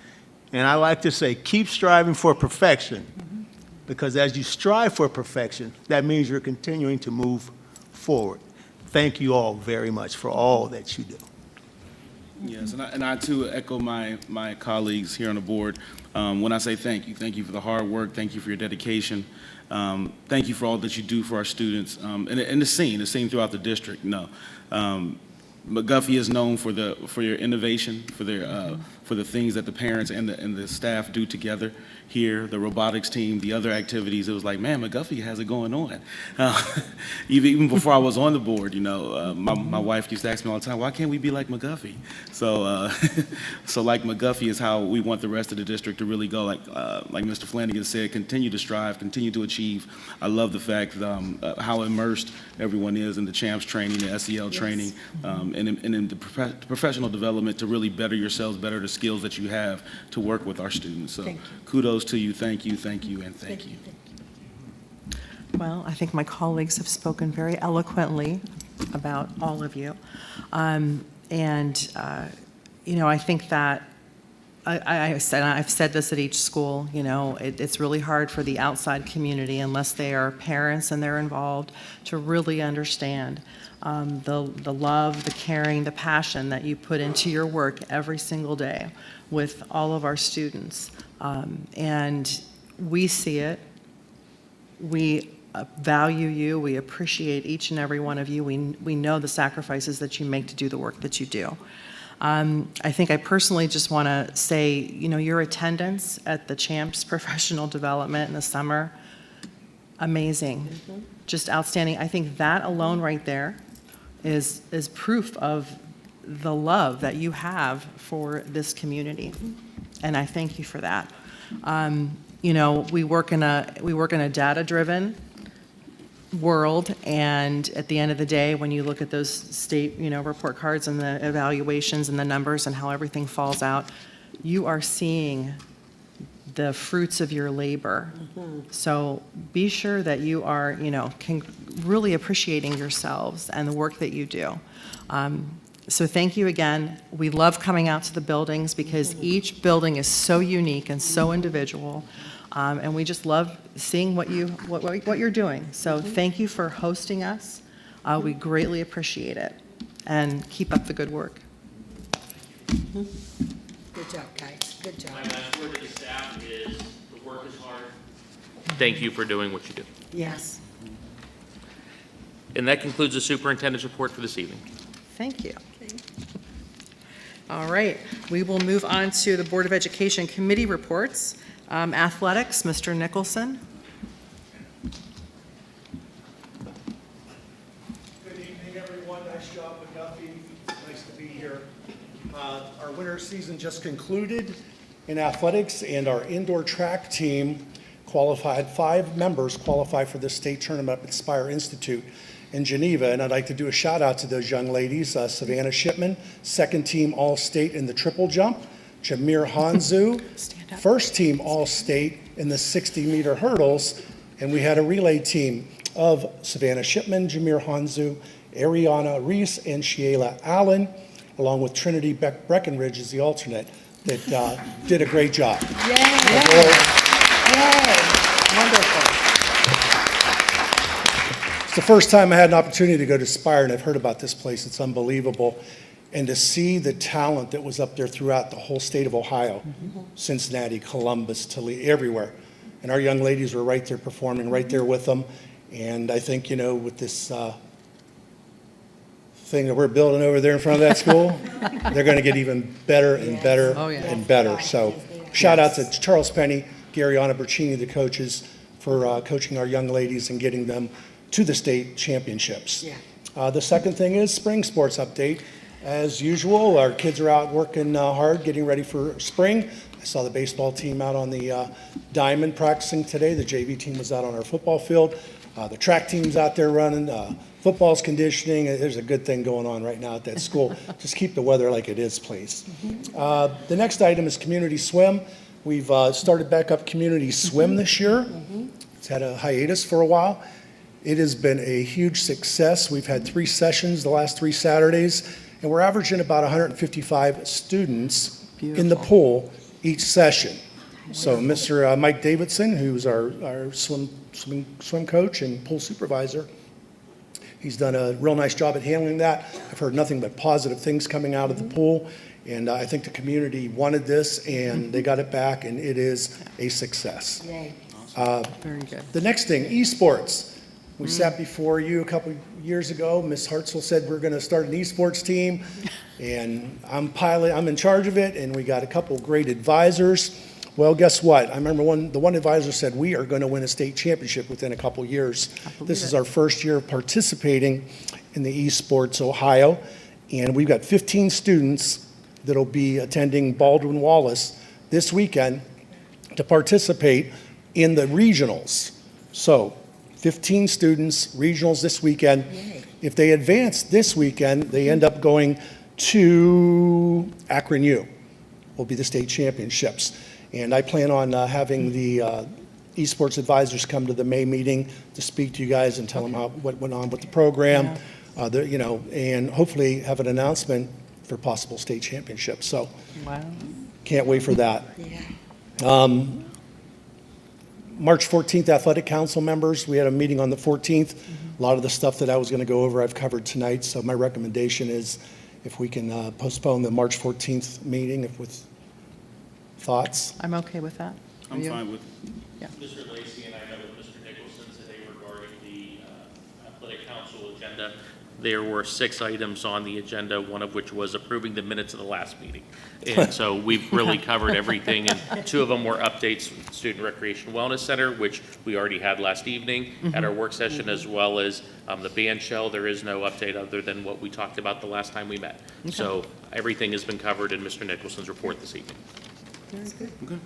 And I like to say, keep striving for perfection, because as you strive for perfection, that means you're continuing to move forward. Thank you all very much for all that you do. Yes, and I too echo my colleagues here on the board. When I say thank you for the hard work, thank you for your dedication, thank you for all that you do for our students, and the scene throughout the district. No, McGuffey is known for your innovation, for the things that the parents and the staff do together here, the robotics team, the other activities. It was like, man, McGuffey has it going on. Even before I was on the board, my wife used to ask me all the time, why can't we be like McGuffey? So, so like McGuffey is how we want the rest of the district to really go. Like Mr. Flanagan said, continue to strive, continue to achieve. I love the fact how immersed everyone is in the CHAMPS training, the SEL training, and in the professional development to really better yourselves, better the skills that you have to work with our students. So kudos to you, thank you, and thank you. Well, I think my colleagues have spoken very eloquently about all of you. I think that I've said this at each school, it's really hard for the outside community, unless they are parents and they're involved, to really understand the love, the caring, the passion that you put into your work every single day with all of our students. And we see it. We value you. We appreciate each and every one of you. We know the sacrifices that you make to do the work that you do. I think I personally just want to say, your attendance at the CHAMPS professional development in the summer, amazing, just outstanding. I think that alone right there is proof of the love that you have for this community, and I thank you for that. We work in a data-driven world, and at the end of the day, when you look at those state, report cards and the evaluations and the numbers and how everything falls out, you are seeing the fruits of your labor. So be sure that you are, really appreciating yourselves and the work that you do. So thank you again. We love coming out to the buildings because each building is so unique and so individual. And we just love seeing what you're doing. So thank you for hosting us. We greatly appreciate it. And keep up the good work. Good job, guys. Good job. My last word to the staff is, the work is hard. Thank you for doing what you do. Yes. And that concludes the superintendent's report for this evening. Thank you. All right, we will move on to the Board of Education committee reports. Athletics, Mr. Nicholson. Good evening, everyone. Nice job, McGuffey. Nice to be here. Our winter season just concluded in athletics, and our indoor track team qualified. 5 members qualified for the state tournament at Spire Institute in Geneva, and I'd like to do a shout out to those young ladies. Savannah Shipman, second team All-State in the triple jump. Jameer Hanzu, first team All-State in the 60-meter hurdles. And we had a relay team of Savannah Shipman, Jameer Hanzu, Ariana Reese, and Sheila Allen, along with Trinity Breckenridge as the alternate, that did a great job. Wonderful. It's the first time I had an opportunity to go to Spire, and I've heard about this place. It's unbelievable. And to see the talent that was up there throughout the whole state of Ohio, Cincinnati, Columbus, Toledo, everywhere. And our young ladies were right there performing, right there with them. And I think, you know, with this thing that we're building over there in front of that school, they're going to get even better and better and better. So shout out to Charles Penny, Garyana Bercini, the coaches, for coaching our young ladies and getting them to the state championships. The second thing is spring sports update. As usual, our kids are out working hard, getting ready for spring. I saw the baseball team out on the diamond practicing today. The JV team was out on our football field. The track team's out there running. Football's conditioning. There's a good thing going on right now at that school. Just keep the weather like it is, please. The next item is community swim. We've started back up community swim this year. It's had a hiatus for a while. It has been a huge success. We've had 3 sessions the last 3 Saturdays, and we're averaging about 155 students in the pool each session. So Mr. Mike Davidson, who's our swim coach and pool supervisor, he's done a real nice job at handling that. I've heard nothing but positive things coming out of the pool, and I think the community wanted this, and they got it back, and it is a success. Very good. The next thing, esports. We sat before you a couple years ago. Ms. Hartzell said we're going to start an esports team, and I'm in charge of it, and we got a couple great advisors. Well, guess what? I remember the one advisor said we are going to win a state championship within a couple years. This is our first year participating in the esports Ohio, and we've got 15 students that'll be attending Baldwin Wallace this weekend to participate in the regionals. So 15 students, regionals this weekend. If they advance this weekend, they end up going to Akron U, will be the state championships. And I plan on having the esports advisors come to the May meeting to speak to you guys and tell them what went on with the program, and hopefully have an announcement for possible state championships. So can't wait for that. March 14th, Athletic Council members, we had a meeting on the 14th. A lot of the stuff that I was going to go over, I've covered tonight. So my recommendation is if we can postpone the March 14th meeting with thoughts. I'm okay with that. I'm fine with Mr. Lacy and I met with Mr. Nicholson today regarding the athletic council agenda. There were 6 items on the agenda, one of which was approving the minutes of the last meeting. And so we've really covered everything, and 2 of them were updates with the Student Recreation Wellness Center, which we already had last evening at our work session, as well as the band shell. There is no update other than what we talked about the last time we met. So everything has been covered in Mr. Nicholson's report this evening. Very good.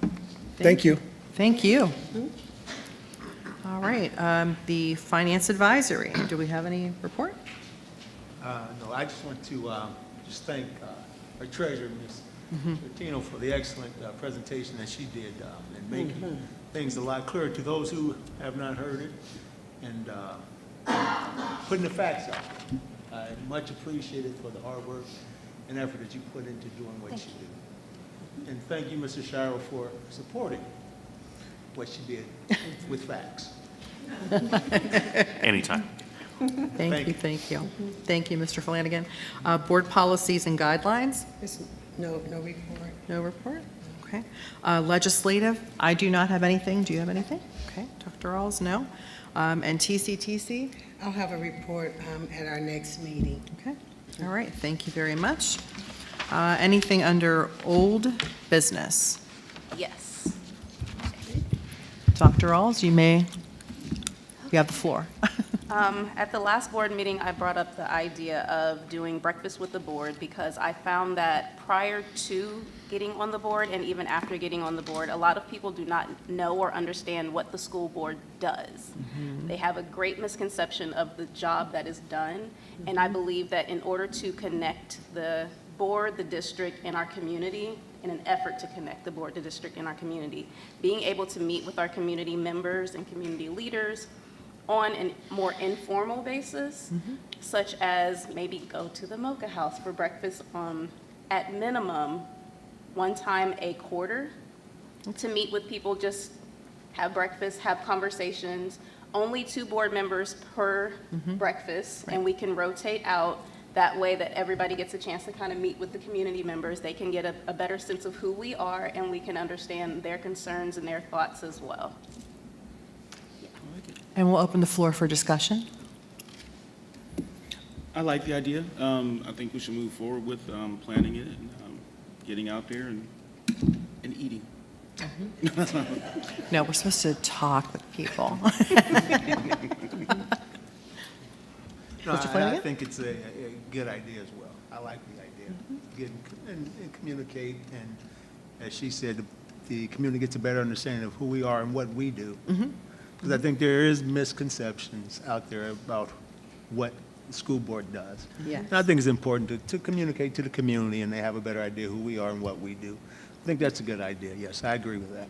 Thank you. Thank you. All right, the Finance Advisory, do we have any report? No, I just want to just thank our treasurer, Ms. Bertino, for the excellent presentation that she did in making things a lot clearer to those who have not heard it, and putting the facts out. Much appreciated for the hard work and effort that you put into doing what you do. And thank you, Mr. Shiro, for supporting what she did with facts. Anytime. Thank you. Thank you, Mr. Flanagan. Board Policies and Guidelines? No report. No report? Okay. Legislative, I do not have anything. Do you have anything? Okay. Dr. Rawls, no. And TCTC? I'll have a report at our next meeting. Okay. All right. Thank you very much. Anything under old business? Yes. Dr. Rawls, you have the floor. At the last board meeting, I brought up the idea of doing breakfast with the board because I found that prior to getting on the board and even after getting on the board, a lot of people do not know or understand what the school board does. They have a great misconception of the job that is done, and I believe that in order to connect the board, the district, and our community, in an effort to connect the board, the district, and our community. Being able to meet with our community members and community leaders on a more informal basis, such as maybe go to the Mocha House for breakfast at minimum one time a quarter, to meet with people, just have breakfast, have conversations, only 2 board members per breakfast, and we can rotate out that way that everybody gets a chance to kind of meet with the community members. They can get a better sense of who we are, and we can understand their concerns and their thoughts as well. And we'll open the floor for discussion. I like the idea. I think we should move forward with planning it and getting out there and eating. No, we're supposed to talk with people. No, Mr. I Flanagan? think it's a good idea as well. I like the idea. Get and communicate, and as she said, the community gets a better understanding of who we are and what we do. Because I think there is misconceptions out there about what the school board does. Yes. And I think it's important to communicate to the community, and they have a better idea who we are and what we do. I think that's a good idea. Yes, I agree with that.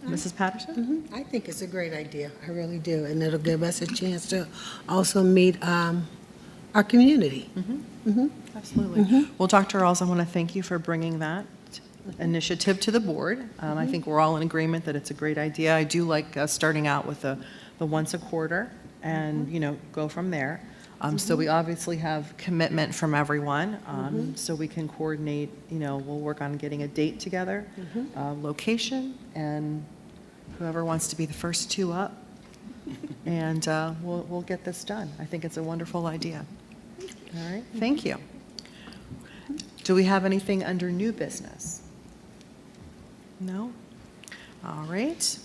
Mrs. Patterson? I think it's a great idea, I really do, and it'll give us a chance to also meet our community. Absolutely. Well, Dr. Alls, I want to thank you for bringing that initiative to the board. I think we're all in agreement that it's a great idea. I do like starting out with the once a quarter and, go from there. So we obviously have commitment from everyone, so we can coordinate, we'll work on getting a date together, location, and whoever wants to be the first 2 up. And we'll get this done. I think it's a wonderful idea. All right, thank you. Do we have anything under new business? No? All right.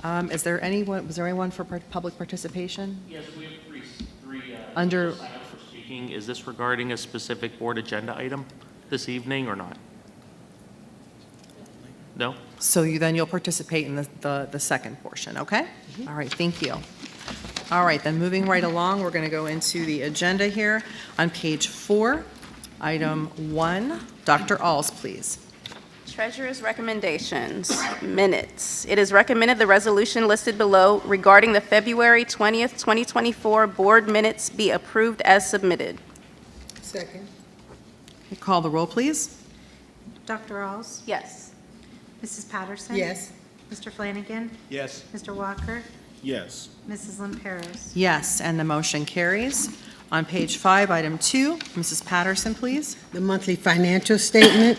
Was there anyone for public participation? Yes, we have three Under- sign up for speaking. Is this regarding a specific board agenda item this evening or not? No? So you'll participate in the second portion, okay? All right, thank you. All right, then moving right along, we're going to go into the agenda here. On page 4, item 1, Dr. Alls, please. Treasurer's recommendations, minutes. It is recommended the resolution listed below regarding the February 20th, 2024 board minutes be approved as submitted. Second. Okay, call the roll, please. Dr. Alls? Yes. Mrs. Patterson? Yes. Mr. Flanagan? Yes. Mr. Walker? Yes. Mrs. Lamperos? Yes, and the motion carries. On page 5, item 2, Mrs. Patterson, please. The monthly financial statement.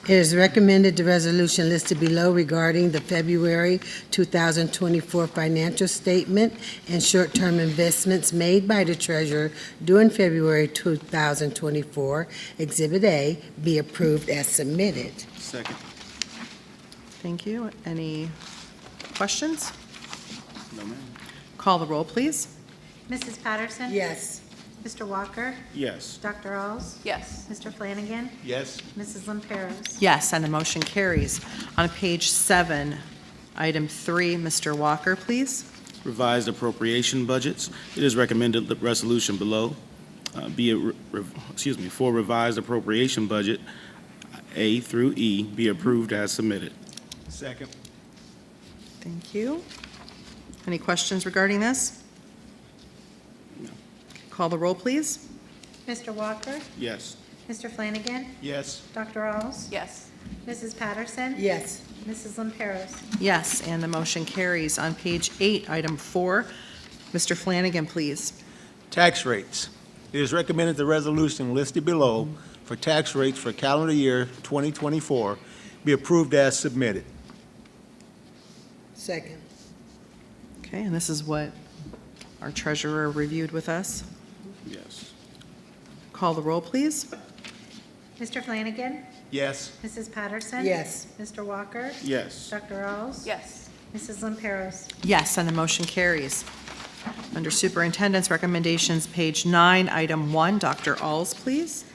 It is recommended the resolution listed below regarding the February 2024 financial statement and short-term investments made by the treasurer during February 2024, Exhibit A, be approved as submitted. Second. Thank you. Any questions? No, ma'am. Call the roll, please. Mrs. Patterson? Yes. Mr. Walker? Yes. Dr. Alls? Yes. Mr. Flanagan? Yes. Mrs. Lamperos? Yes, and the motion carries. On page 7, item 3, Mr. Walker, please. Revised appropriation budgets. It is recommended the resolution below for revised appropriation budget A through E be approved as submitted. Second. Thank you. Any questions regarding this? No. Call the roll, please. Mr. Walker? Yes. Mr. Flanagan? Yes. Dr. Alls? Yes. Mrs. Patterson? Yes. Mrs. Lamperos? Yes, and the motion carries. On page 8, item 4, Mr. Flanagan, please. Tax rates. It is recommended the resolution listed below for tax rates for calendar year 2024 be approved as submitted. Second. Okay, and this is what our treasurer reviewed with us. Yes. Call the roll, please. Mr. Flanagan? Yes. Mrs. Patterson? Yes. Mr. Walker? Yes. Dr. Alls? Yes. Mrs. Lamperos? Yes, and the motion carries. Under superintendent's recommendations, page 9, item 1, Dr. Alls, please.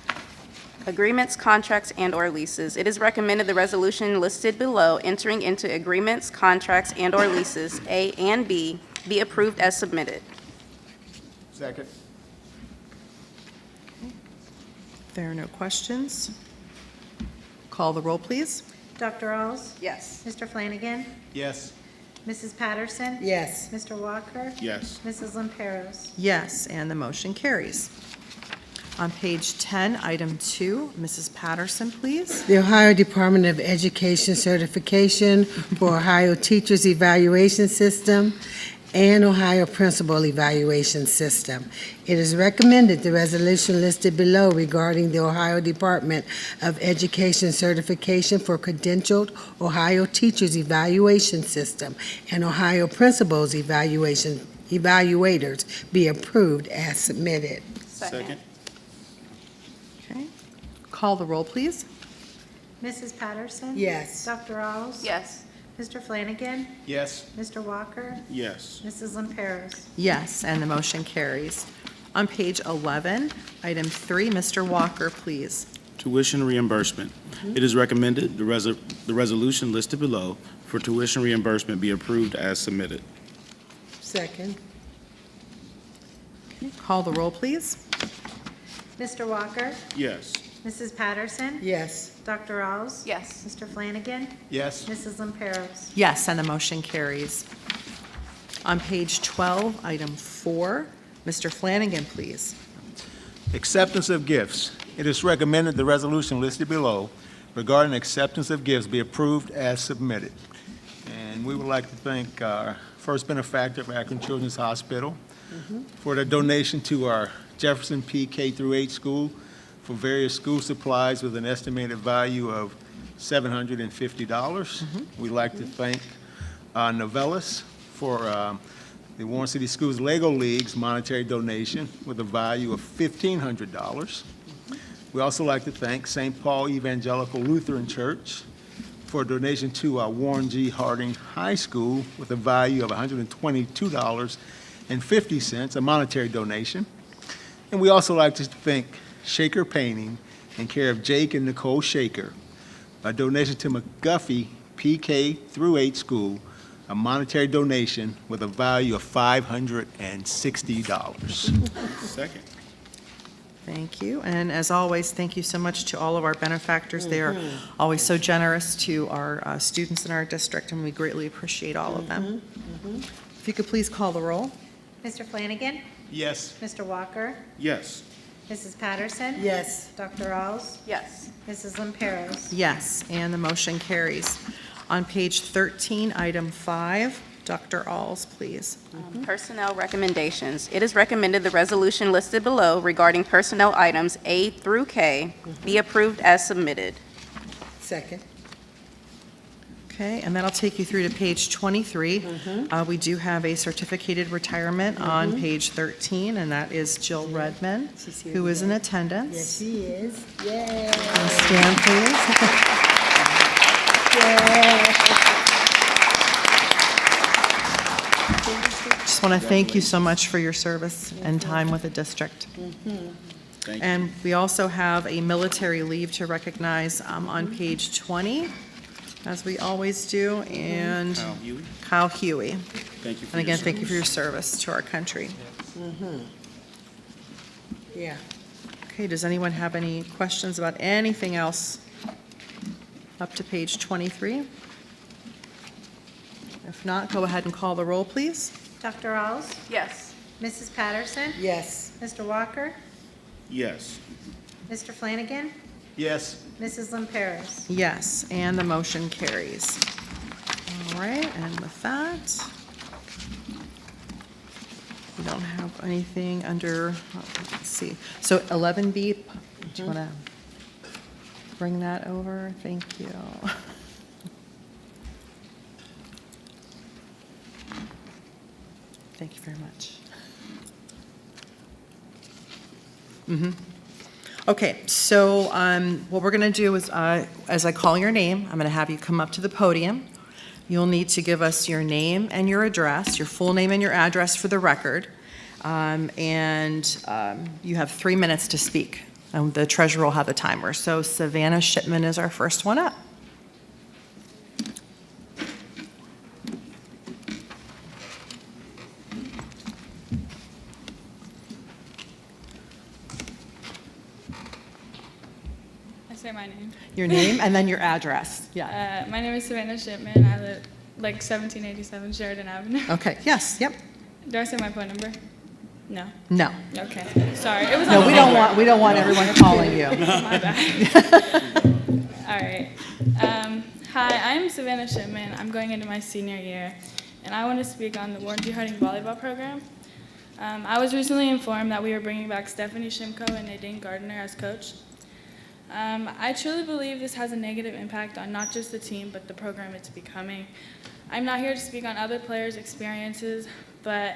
Agreements, contracts, and/or leases. It is recommended the resolution listed below entering into agreements, contracts, and/or leases, A and B, be approved as submitted. Second. If there are no questions, Call the roll, please. Dr. Alls? Yes. Mr. Flanagan? Yes. Mrs. Patterson? Yes. Mr. Walker? Yes. Mrs. Lamperos? Yes, and the motion carries. On page 10, item 2, Mrs. Patterson, please. The Ohio Department of Education certification for Ohio Teachers Evaluation System and Ohio Principal Evaluation System. It is recommended the resolution listed below regarding the Ohio Department of Education certification for credentialed Ohio Teachers Evaluation System and Ohio Principals Evaluators be approved as submitted. Second. Okay. Call the roll, please. Mrs. Patterson? Yes. Dr. Alls? Yes. Mr. Flanagan? Yes. Mr. Walker? Yes. Mrs. Lamperos? Yes, and the motion carries. On page 11, item 3, Mr. Walker, please. Tuition reimbursement. It is recommended the resolution listed below for tuition reimbursement be approved as submitted. Second. Okay. Call the roll, please. Mr. Walker? Yes. Mrs. Patterson? Yes. Dr. Alls? Yes. Mr. Flanagan? Yes. Mrs. Lamperos? Yes, and the motion carries. On page 12, item 4, Mr. Flanagan, please. Acceptance of gifts. It is recommended the resolution listed below regarding acceptance of gifts be approved as submitted. And we would like to thank our first benefactor of Akron Children's Hospital for the donation to our Jefferson P. K through 8 school for various school supplies with an estimated value of $750. We'd like to thank Novellus for the Warren City Schools Lego League's monetary donation with a value of $1,500. We also like to thank St. Paul Evangelical Lutheran Church for a donation to Warren G. Harding High School with a value of $122.50, a monetary donation. And we also like to thank Shaker Painting in care of Jake and Nicole Shaker, a donation to McGuffey PK through 8 school, a monetary donation with a value of $560. Second. Thank you. And as always, thank you so much to all of our benefactors. They are always so generous to our students in our district, and we greatly appreciate all of them. If you could please call the roll. Mr. Flanagan? Yes. Mr. Walker? Yes. Mrs. Patterson? Yes. Dr. Alls? Yes. Mrs. Lamperos? Yes, and the motion carries. On page 13, item 5, Dr. Alls, please. Personnel recommendations. It is recommended the resolution listed below regarding personnel items A through K be approved as submitted. Second. Okay, and that'll take you through to page 23. We do have a certificated retirement on page 13, and that is Jill Redmond, She's here who is in today. attendance. Yes, she is. Yay. Stand, please. Just want to thank you so much for your service and time with the district. Thank you. And we also have a military leave to recognize on page 20, as we always do, and Kyle Huey, Kyle Huey. thank you for And your again, thank you for your service. service to our country. Yeah. Okay, does anyone have any questions about anything else up to page 23? If not, go ahead and call the roll, please. Dr. Alls? Yes. Mrs. Patterson? Yes. Mr. Walker? Yes. Mr. Flanagan? Yes. Mrs. Lamperos? Yes, and the motion carries. All right, and with that, we don't have anything under, let's see. So 11B, do you want to bring that over? Thank you. Thank you very much. Okay, so what we're going to do is, as I call your name, I'm going to have you come up to the podium. You'll need to give us your name and your address, your full name and your address for the record, and you have 3 minutes to speak. And the treasurer will have a timer. So Savannah Shipman is our first one up. say my name. Your name and then your address. Yeah. My name is Savannah Shipman. I live like 1787 Sheridan Avenue. Okay, yes, yep. Do I say my phone number? No. No. Okay. Sorry. It was on No, the we don't want everyone calling you. My bad. All right. Hi, I'm Savannah Shipman. I'm going into my senior year, and I want to speak on the Warren G. Harding volleyball program. I was recently informed that we were bringing back Stephanie Shimko and Nadine Gardner as coach. I truly believe this has a negative impact on not just the team, but the program it's becoming. I'm not here to speak on other players' experiences, but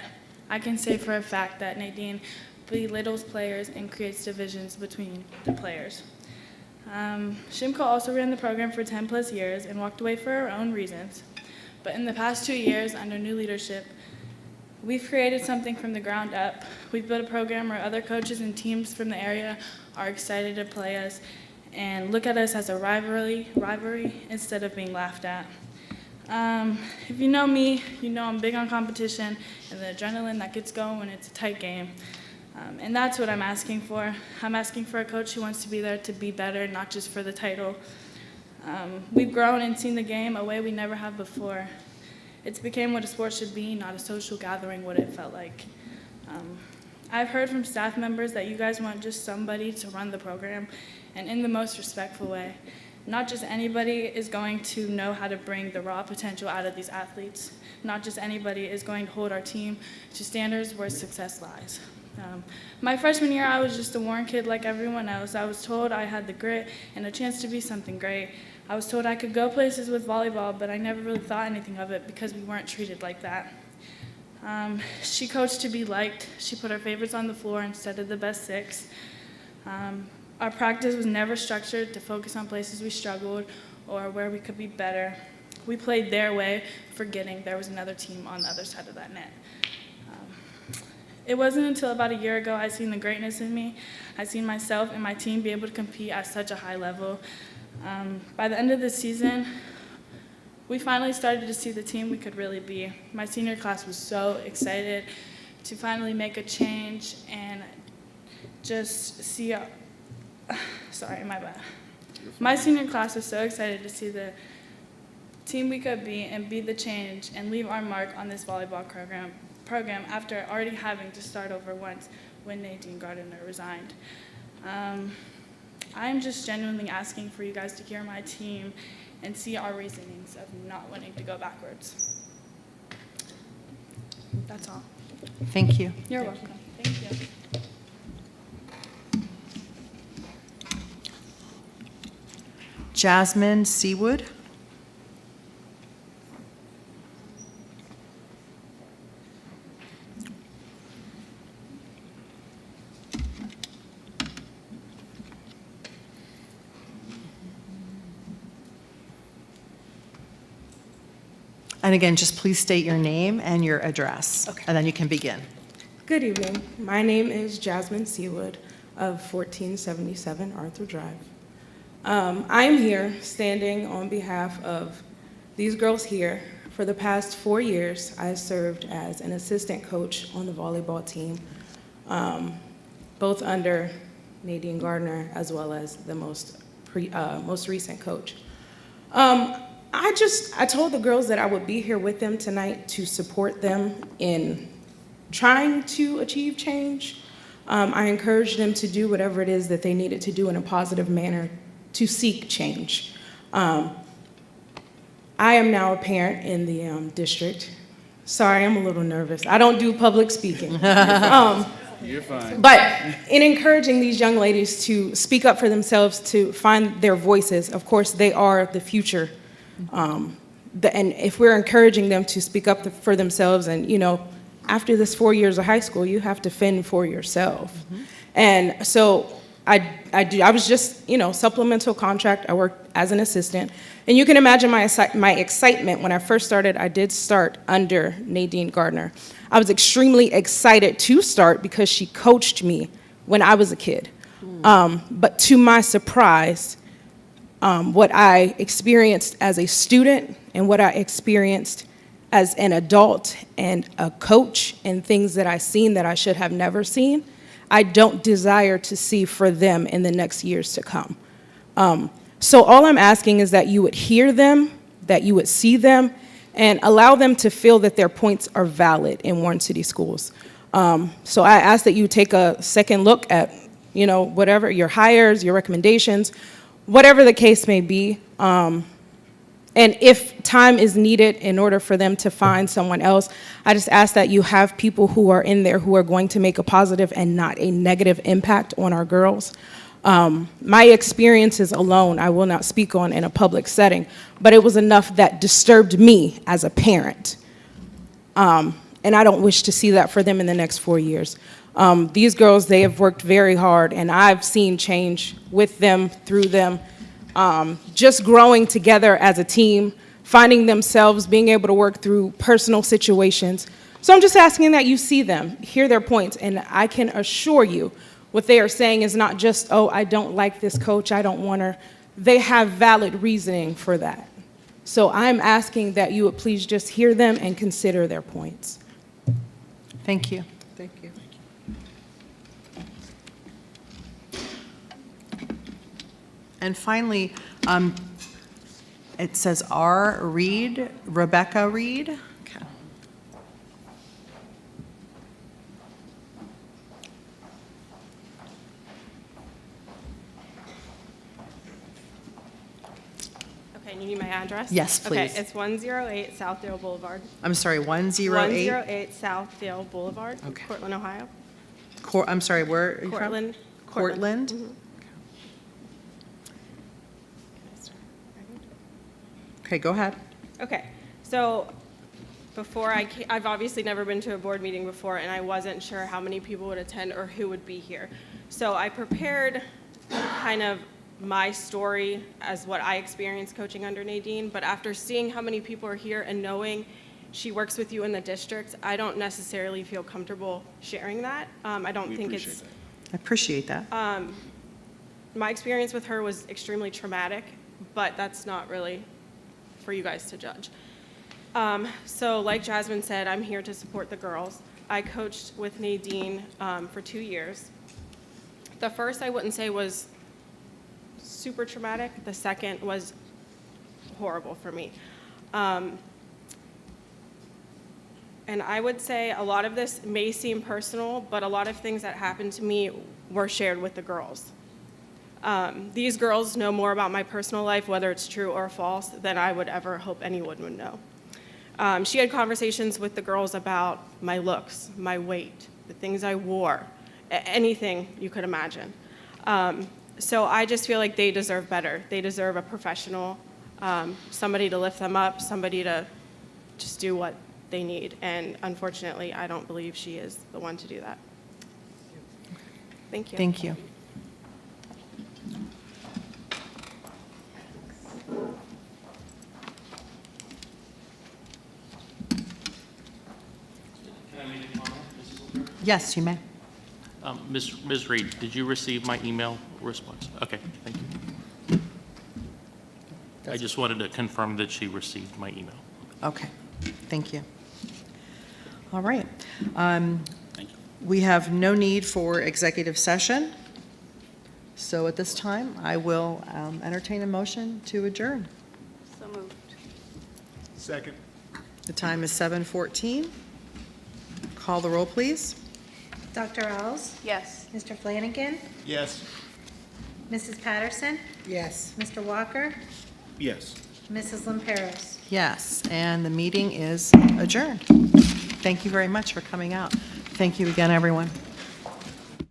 I can say for a fact that Nadine belittles players and creates divisions between the players. Shimko also ran the program for 10 plus years and walked away for her own reasons. But in the past 2 years, under new leadership, we've created something from the ground up. We've built a program where other coaches and teams from the area are excited to play us and look at us as a rivalry instead of being laughed at. If you know me, you know I'm big on competition and the adrenaline that gets going when it's a tight game. And that's what I'm asking for. I'm asking for a coach who wants to be there to be better, not just for the title. We've grown and seen the game a way we never have before. It's became what a sport should be, not a social gathering, what it felt like. I've heard from staff members that you guys want just somebody to run the program, and in the most respectful way. Not just anybody is going to know how to bring the raw potential out of these athletes. Not just anybody is going to hold our team to standards where success lies. My freshman year, I was just a Warren kid like everyone else. I was told I had the grit and a chance to be something great. I was told I could go places with volleyball, but I never really thought anything of it because we weren't treated like that. She coached to be liked. She put her favorites on the floor instead of the best six. Our practice was never structured to focus on places we struggled or where we could be better. We played their way, forgetting there was another team on the other side of that net. It wasn't until about a year ago I seen the greatness in me. I seen myself and my team be able to compete at such a high level. By the end of the season, we finally started to see the team we could really be. My senior class was so excited to finally make a change and just see, sorry, my bad. My senior class was so excited to see the team we could be and be the change and leave our mark on this volleyball program after already having to start over once when Nadine Gardner resigned. I'm just genuinely asking for you guys to hear my team and see our reasonings of not wanting to go backwards. That's all. Thank you. You're welcome. Thank you. Jasmine Seawood. And again, just please state your name and your address, and then you can begin. Good evening. My name is Jasmine Seawood of 1477 Arthur Drive. I'm here standing on behalf of these girls here. For the past 4 years, I served as an assistant coach on the volleyball team, both under Nadine Gardner as well as the most recent coach. I told the girls that I would be here with them tonight to support them in trying to achieve change. I encouraged them to do whatever it is that they needed to do in a positive manner to seek change. I am now a parent in the district. Sorry, I'm a little nervous. I don't do public speaking. You're fine. But in encouraging these young ladies to speak up for themselves, to find their voices, of course, they are the future. And if we're encouraging them to speak up for themselves, and after this 4 years of high school, you have to fend for yourself. Mm-hmm. And so I was just, supplemental contract. I worked as an assistant. And you can imagine my excitement when I first started. I did start under Nadine Gardner. I was extremely excited to start because she coached me when I was a kid. But to my surprise, what I experienced as a student and what I experienced as an adult and a coach and things that I seen that I should have never seen, I don't desire to see for them in the next years to come. So all I'm asking is that you would hear them, that you would see them, and allow them to feel that their points are valid in Warren City Schools. So I ask that you take a second look at, whatever, your hires, your recommendations, whatever the case may be. And if time is needed in order for them to find someone else, I just ask that you have people who are in there who are going to make a positive and not a negative impact on our girls. My experiences alone, I will not speak on in a public setting, but it was enough that disturbed me as a parent. And I don't wish to see that for them in the next 4 years. These girls, they have worked very hard, and I've seen change with them, through them, just growing together as a team, finding themselves, being able to work through personal situations. So I'm just asking that you see them, hear their points, and I can assure you what they are saying is not just, oh, I don't like this coach, I don't want her. They have valid reasoning for that. So I'm asking that you would please just hear them and consider their points. Thank you. Thank you. And finally, it says R. Reed, Rebecca Reed. Okay. Okay, you need my address? Yes, please. Okay, it's 108 Southdale Boulevard. I'm sorry, 108? 108 Southdale Boulevard, Okay. Cortland, Ohio. I'm sorry, where are you from? Cortland. Cortland? Mhm. Okay, go ahead. Okay, so before I've obviously never been to a board meeting before, and I wasn't sure how many people would attend or who would be here. So I prepared kind of my story as what I experienced coaching under Nadine, but after seeing how many people are here and knowing she works with you in the district, I don't necessarily feel comfortable sharing that. I don't think it's... I appreciate that. My experience with her was extremely traumatic, but that's not really for you guys to judge. So like Jasmine said, I'm here to support the girls. I coached with Nadine for 2 years. The first I wouldn't say was super traumatic. The second was horrible for me. And I would say a lot of this may seem personal, but a lot of things that happened to me were shared with the girls. These girls know more about my personal life, whether it's true or false, than I would ever hope anyone would know. She had conversations with the girls about my looks, my weight, the things I wore, anything you could imagine. So I just feel like they deserve better. They deserve a professional, somebody to lift them up, somebody to just do what they need. And unfortunately, I don't believe she is the one to do that. Thank you. Thank you. Can I make a comment, Mrs. O'Hara? Yes, you may. Ms. Reed, did you receive my email response? Okay, thank you. I just wanted to confirm that she received my email. Okay, thank you. All right. We have no need for executive session. So at this time, I will entertain a motion to adjourn. So moved. Second. The time is 7:14. Call the roll, please. Dr. Earls? Yes. Mr. Flanagan? Yes. Mrs. Patterson? Yes. Mr. Walker? Yes. Mrs. Lamperos? Yes, and the meeting is adjourned. Thank you very much for coming out. Thank you again, everyone.